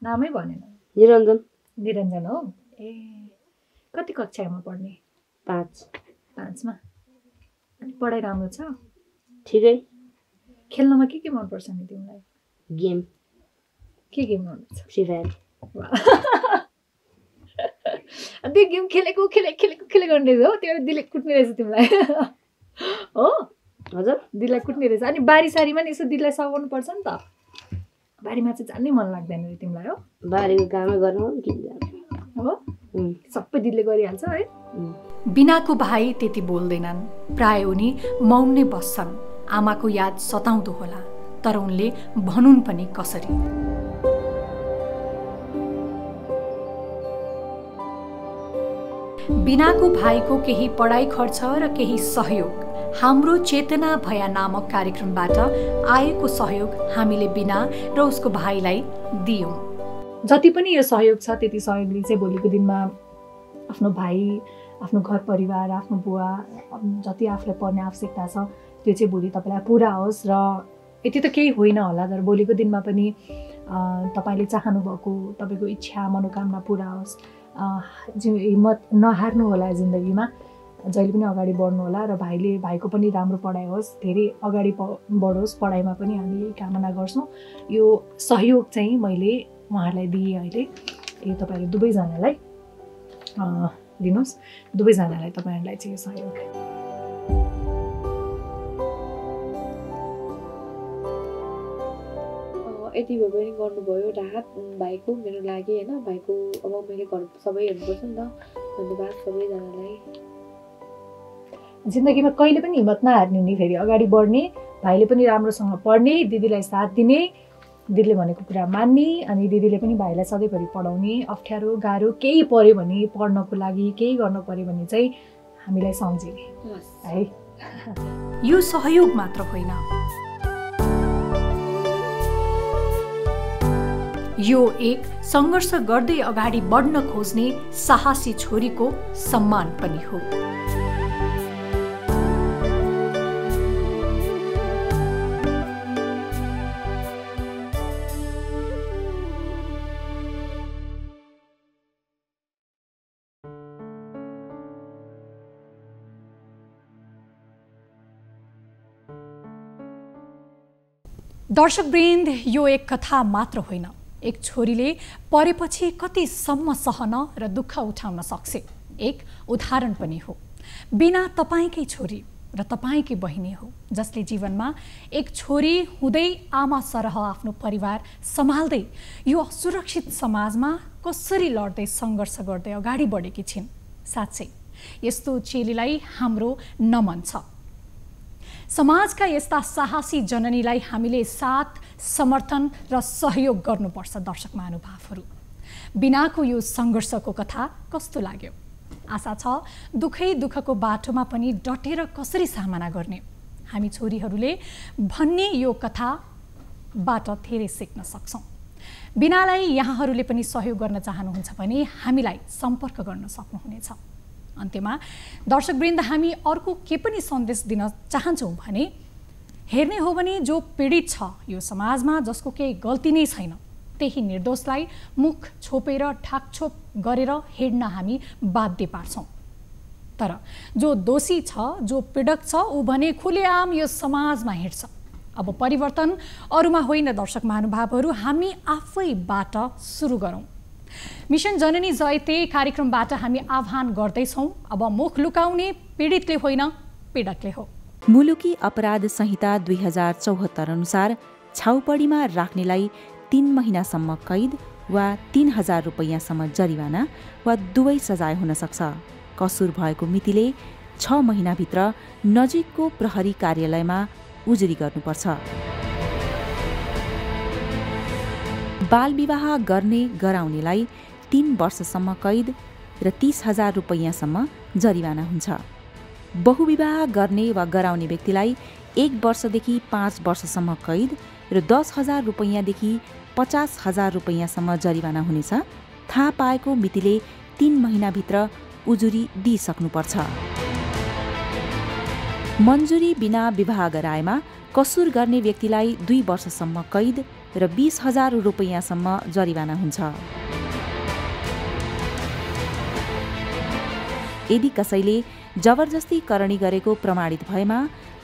S2: नामै भनेन
S3: निरञ्जन
S2: निरञ्जन हो ए कति कक्षामा पढ्ने
S3: 5
S2: मा अनि पढाइ राम्रो छ
S3: ठिकै
S2: खेल्नमा के मनपर्छ नि तिमीलाई
S3: गेम
S2: के गेम मनपर्छ
S3: फ्री फायर
S2: त्यो गेम खेलेको गर्ने हो त्यो दिलले कुट्ने रहेछ तिमीलाई हो
S3: हजुर
S2: दिललाई कुट्ने रहेछ अनि बारी सारीमा नि यसो दिललाई सघाउनु पर्छ नि त बारीमा चाहिँ जान्नै मन लाग्दैन रे तिमीलाई हो
S3: बारीको कामै गर्नु किन
S2: हो सबै दिलले गरिहाल्छ है
S1: बिनाको भाइ त्यति बोल्दैनन् प्राय उनी मौन नै बस्छन् आमाको याद सताउँदो होला तर उनले भनुन् पनि कसरी बिनाको भाइको केही पढाइ खर्च र केही सहयोग हाम्रो चेतना भया नामक कार्यक्रमबाट आएको सहयोग हामीले बिना र उसको भाइलाई दियौँ
S2: जति पनि यो सहयोग छ त्यति सहयोगले चाहिँ भोलिको दिनमा आफ्नो भाइ आफ्नो घर परिवार आफ्नो बुवा जति आफूलाई पर्ने आवश्यकता छ त्यो चाहिँ भोलि तपाईँलाई पुरा होस् र यति त केही होइन होला तर भोलिको दिनमा पनि तपाईँले चाहनुभएको तपाईँको इच्छा मनोकामना पुरा होस् हिम्मत नहार्नु होला जिन्दगीमा जहिले पनि अगाडि बढ्नु होला र भाइको पनि राम्रो पढाइ होस् धेरै अगाडि बढोस् पढाइमा पनि हामी यही कामना गर्छौँ यो सहयोग चाहिँ मैले उहाँहरूलाई दिएँ अहिले यो तपाईँहरू दुवैजनालाई दिनुहोस् दुवैजनालाई तपाईँहरूलाई चाहिँ यो सहयोग
S3: यति भए पनि गर्नुभयो राहत भाइको मेरो लागि होइन भाइको अब मैले घर सबै हेर्नुपर्छ नि त धन्यवाद सबैजनालाई
S2: जिन्दगीमा कहिले पनि हिम्मत नहार्ने नि फेरि अगाडि बढ्ने भाइले पनि राम्रोसँग पढ्ने दिदीलाई साथ दिने दिदीले भनेको कुरा मान्ने अनि दिदीले पनि भाइलाई सधैँभरि पढाउने अप्ठ्यारो गाह्रो केही पर्यो भने पढ्नको लागि केही गर्नु पर्यो भने चाहिँ हामीलाई सम्झिने है
S1: यो सहयोग मात्र होइन यो एक सङ्घर्ष गर्दै अगाडि बढ्न खोज्ने साहसी छोरीको सम्मान पनि हो दर्शकवृन्द यो एक कथा मात्र होइन एक छोरीले परेपछि कतिसम्म सहन र दुःख उठाउन सक्छ एक उदाहरण पनि हो बिना तपाईँकै छोरी र तपाईँकै बहिनी हो जसले जीवनमा एक छोरी हुँदै आमा सरह आफ्नो परिवार सम्हाल्दै यो असुरक्षित समाजमा कसरी लड्दै सङ्घर्ष गर्दै अगाडि बढेकी छिन् साँच्चै यस्तो चेलीलाई हाम्रो नमन छ समाजका यस्ता साहसी जननीलाई हामीले साथ समर्थन र सहयोग गर्नुपर्छ दर्शक महानुभावहरू बिनाको यो सङ्घर्षको कथा कस्तो लाग्यो आशा छ दुःखको बाटोमा पनि डटेर कसरी सामना गर्ने हामी छोरीहरूले भन्ने यो कथाबाट धेरै सिक्न सक्छौँ बिनालाई यहाँहरूले पनि सहयोग गर्न चाहनुहुन्छ भने हामीलाई सम्पर्क गर्न सक्नुहुनेछ अन्त्यमा दर्शकवृन्द हामी अर्को के पनि सन्देश दिन चाहन्छौँ भने हेर्ने हो भने जो पीडित छ यो समाजमा जसको केही गल्ती नै छैन त्यही निर्दोषलाई मुख छोपेर ठाकछोप गरेर हिँड्न हामी बाध्य पार्छौँ तर जो दोषी छ जो पीडक छ ऊ भने खुलेआम यो समाजमा हिँड्छ अब परिवर्तन अरूमा होइन दर्शक महानुभावहरू हामी आफैबाट सुरु गरौँ मिशन जननी जयते कार्यक्रमबाट हामी आह्वान गर्दैछौँ अब मुख लुकाउने पीडितले होइन पीडकले हो
S4: मुलुकी अपराध संहिता 2074 अनुसार छाउपडीमा राख्नेलाई 3 महिनासम्म कैद वा 3000 रुपैयाँसम्म जरिवाना वा दुवै सजाय हुन सक्छ कसुर भएको मितिले 6 महिनाभित्र नजिकको प्रहरी कार्यालयमा उजुरी गर्नुपर्छ बाल विवाह गर्ने गराउनेलाई 3 वर्षसम्म कैद र 30,000 रुपैयाँसम्म जरिवाना हुन्छ बहुविवाह गर्ने वा गराउने व्यक्तिलाई 1 वर्षदेखि 5 वर्षसम्म कैद र 10,000 रुपैयाँदेखि 50,000 रुपैयाँसम्म जरिवाना हुनेछ थाहा पाएको मितिले 3 महिनाभित्र उजुरी दिइसक्नुपर्छ मन्जुरी बिना विवाह गराएमा कसुर गर्ने व्यक्तिलाई 2 वर्षसम्म कैद र 20,000 रुपैयाँसम्म जरिवाना हुन्छ। यदि कसैले जबरजस्ती करणी गरेको प्रमाणित भएमा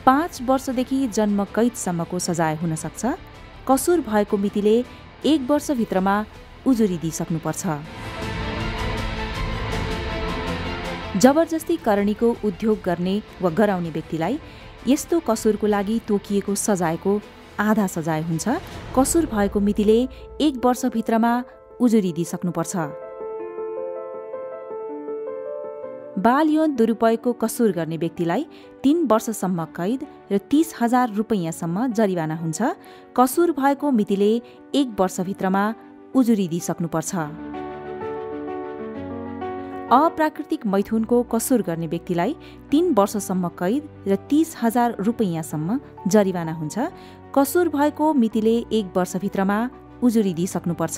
S4: 5 वर्षदेखि जन्म कैदसम्मको सजाय हुन सक्छ। कसुर भएको मितिले 1 वर्षभित्रमा उजुरी दिइसक्नुपर्छ। जबरजस्ती करणीको उद्योग गर्ने वा गराउने व्यक्तिलाई यस्तो कसुरको लागि तोकिएको सजायको आधा सजाय हुन्छ। कसुर भएको मितिले 1 वर्षभित्रमा उजुरी दिइसक्नुपर्छ। बाल यौन दुरुपयोगको कसुर गर्ने व्यक्तिलाई 3 वर्षसम्म कैद र 30,000 रुपैयाँसम्म जरिवाना हुन्छ। कसुर भएको मितिले 1 वर्षभित्रमा उजुरी दिइसक्नुपर्छ। अप्राकृतिक मैथुनको कसुर गर्ने व्यक्तिलाई 3 वर्षसम्म कैद र 30,000 रुपैयाँसम्म जरिवाना हुन्छ। कसुर भएको मितिले 1 वर्षभित्रमा उजुरी दिइसक्नुपर्छ।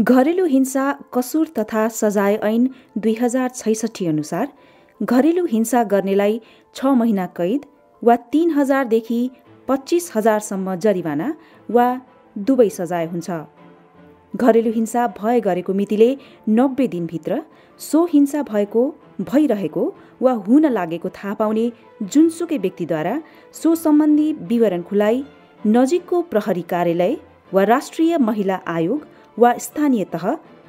S4: घरेलु हिंसा कसुर तथा सजाय ऐन 2066 अनुसार घरेलु हिंसा गर्नेलाई 6 महिना कैद वा 3,000 देखि 25,000सम्म जरिवाना वा दुवै सजाय हुन्छ। घरेलु हिंसा भए गरेको मितिले 90 दिनभित्र सो हिंसा भएको, भइरहेको वा हुन लागेको थाहा पाउने जुनसुकै व्यक्तिद्वारा सो सम्बन्धी विवरण खुलाई नजिकको प्रहरी कार्यालय वा राष्ट्रिय महिला आयोग वा स्थानीय तह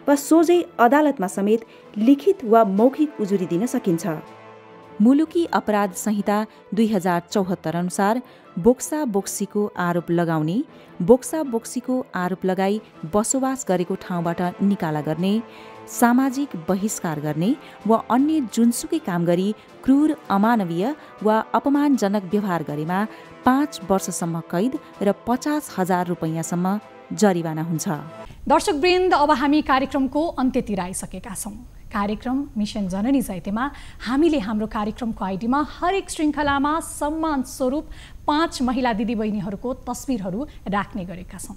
S4: वा सोझै अदालतमा समेत लिखित वा मौखिक उजुरी दिन सकिन्छ। मुलुकी अपराध संहिता 2074 अनुसार बोक्सा बोक्सीको आरोप लगाउने, बोक्सा बोक्सीको आरोप लगाई बसोबास गरेको ठाउँबाट निकाला गर्ने, सामाजिक बहिष्कार गर्ने वा अन्य जुनसुकै काम गरी क्रूर, अमानवीय वा अपमानजनक व्यवहार गरेमा 5 वर्षसम्म कैद र 50,000 रुपैयाँसम्म जरिवाना हुन्छ।
S1: दर्शकवृन्द, अब हामी कार्यक्रमको अन्त्यतिर आइसकेका छौँ। कार्यक्रम मिसन जननी जयतेमा हामीले हाम्रो कार्यक्रमको आइडीमा हरेक श्रृङ्खलामा सम्मान स्वरूप 5 महिला दिदीबहिनीहरूको तस्बिरहरू राख्ने गरेका छौँ।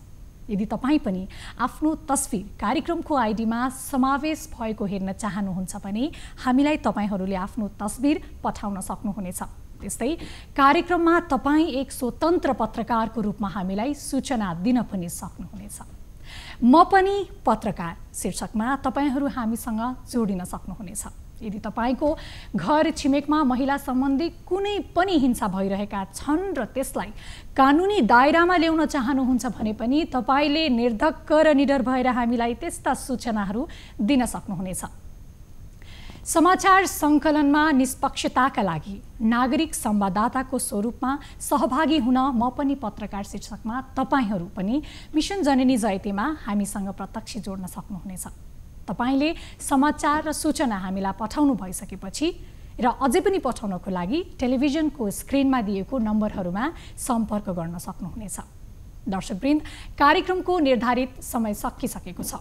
S1: यदि तपाईँ पनि आफ्नो तस्बिर कार्यक्रमको आइडीमा समावेश भएको हेर्न चाहनुहुन्छ भने हामीलाई तपाईँहरूले आफ्नो तस्बिर पठाउन सक्नुहुनेछ। त्यस्तै कार्यक्रममा तपाईँ एक स्वतन्त्र पत्रकारको रूपमा हामीलाई सूचना दिन पनि सक्नुहुनेछ। म पनि पत्रकार शीर्षकमा तपाईँहरू हामीसँग जोडिन सक्नुहुनेछ। यदि तपाईँको घर छिमेकमा महिला सम्बन्धी कुनै पनि हिंसा भइरहेका छन् र त्यसलाई कानुनी दायरामा ल्याउन चाहनुहुन्छ भने पनि तपाईँले निर्धक्क र निडर भएर हामीलाई त्यस्ता सूचनाहरू दिन सक्नुहुनेछ। समाचार सङ्कलनमा निष्पक्षताका लागि नागरिक संवाददाताको स्वरूपमा सहभागी हुन म पनि पत्रकार शीर्षकमा तपाईँहरू पनि मिसन जननी जयतेमा हामीसँग प्रत्यक्ष जोड्न सक्नुहुनेछ। तपाईँले समाचार र सूचना हामीलाई पठाउनु भइसकेपछि र अझै पनि पठाउनको लागि टेलिभिजनको स्क्रिनमा दिएको नम्बरहरूमा सम्पर्क गर्न सक्नुहुनेछ। दर्शकवृन्द, कार्यक्रमको निर्धारित समय सकिसकेको छ।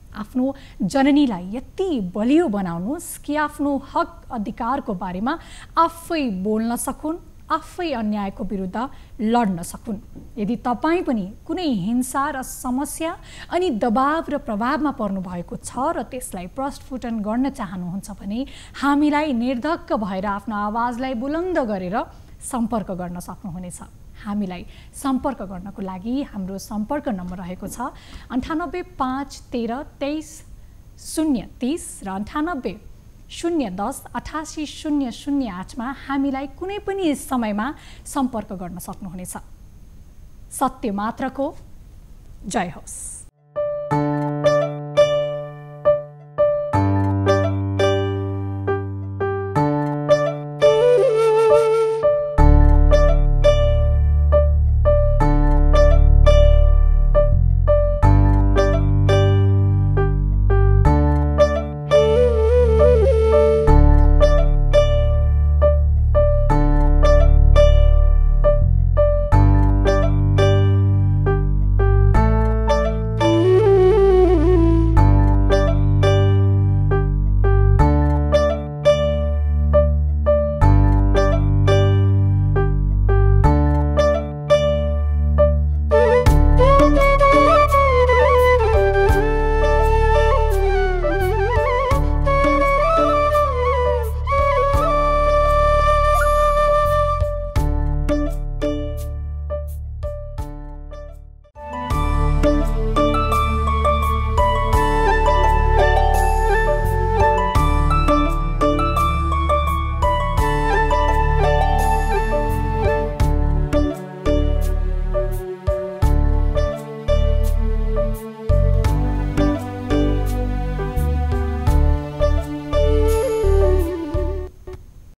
S1: आफ्नो जननीलाई यति बलियो बनाउनुहोस् कि आफ्नो हक अधिकारको बारेमा आफै बोल्न सकुन्, आफै अन्यायको विरुद्ध लड्न सकुन्। यदि तपाईँ पनि कुनै हिंसा र समस्या अनि दबाव र प्रभावमा पर्नु भएको छ र त्यसलाई प्रस्फुटन गर्न चाहनुहुन्छ भने हामीलाई निर्धक्क भएर आफ्नो आवाजलाई बुलन्द गरेर सम्पर्क गर्न सक्नुहुनेछ। हामीलाई सम्पर्क गर्नको लागि हाम्रो सम्पर्क नम्बर रहेको छ 98 5 13 23 030 र 98 010 88 008 मा हामीलाई कुनै पनि समयमा सम्पर्क गर्न सक्नुहुनेछ। सत्य मात्रको जय होस्।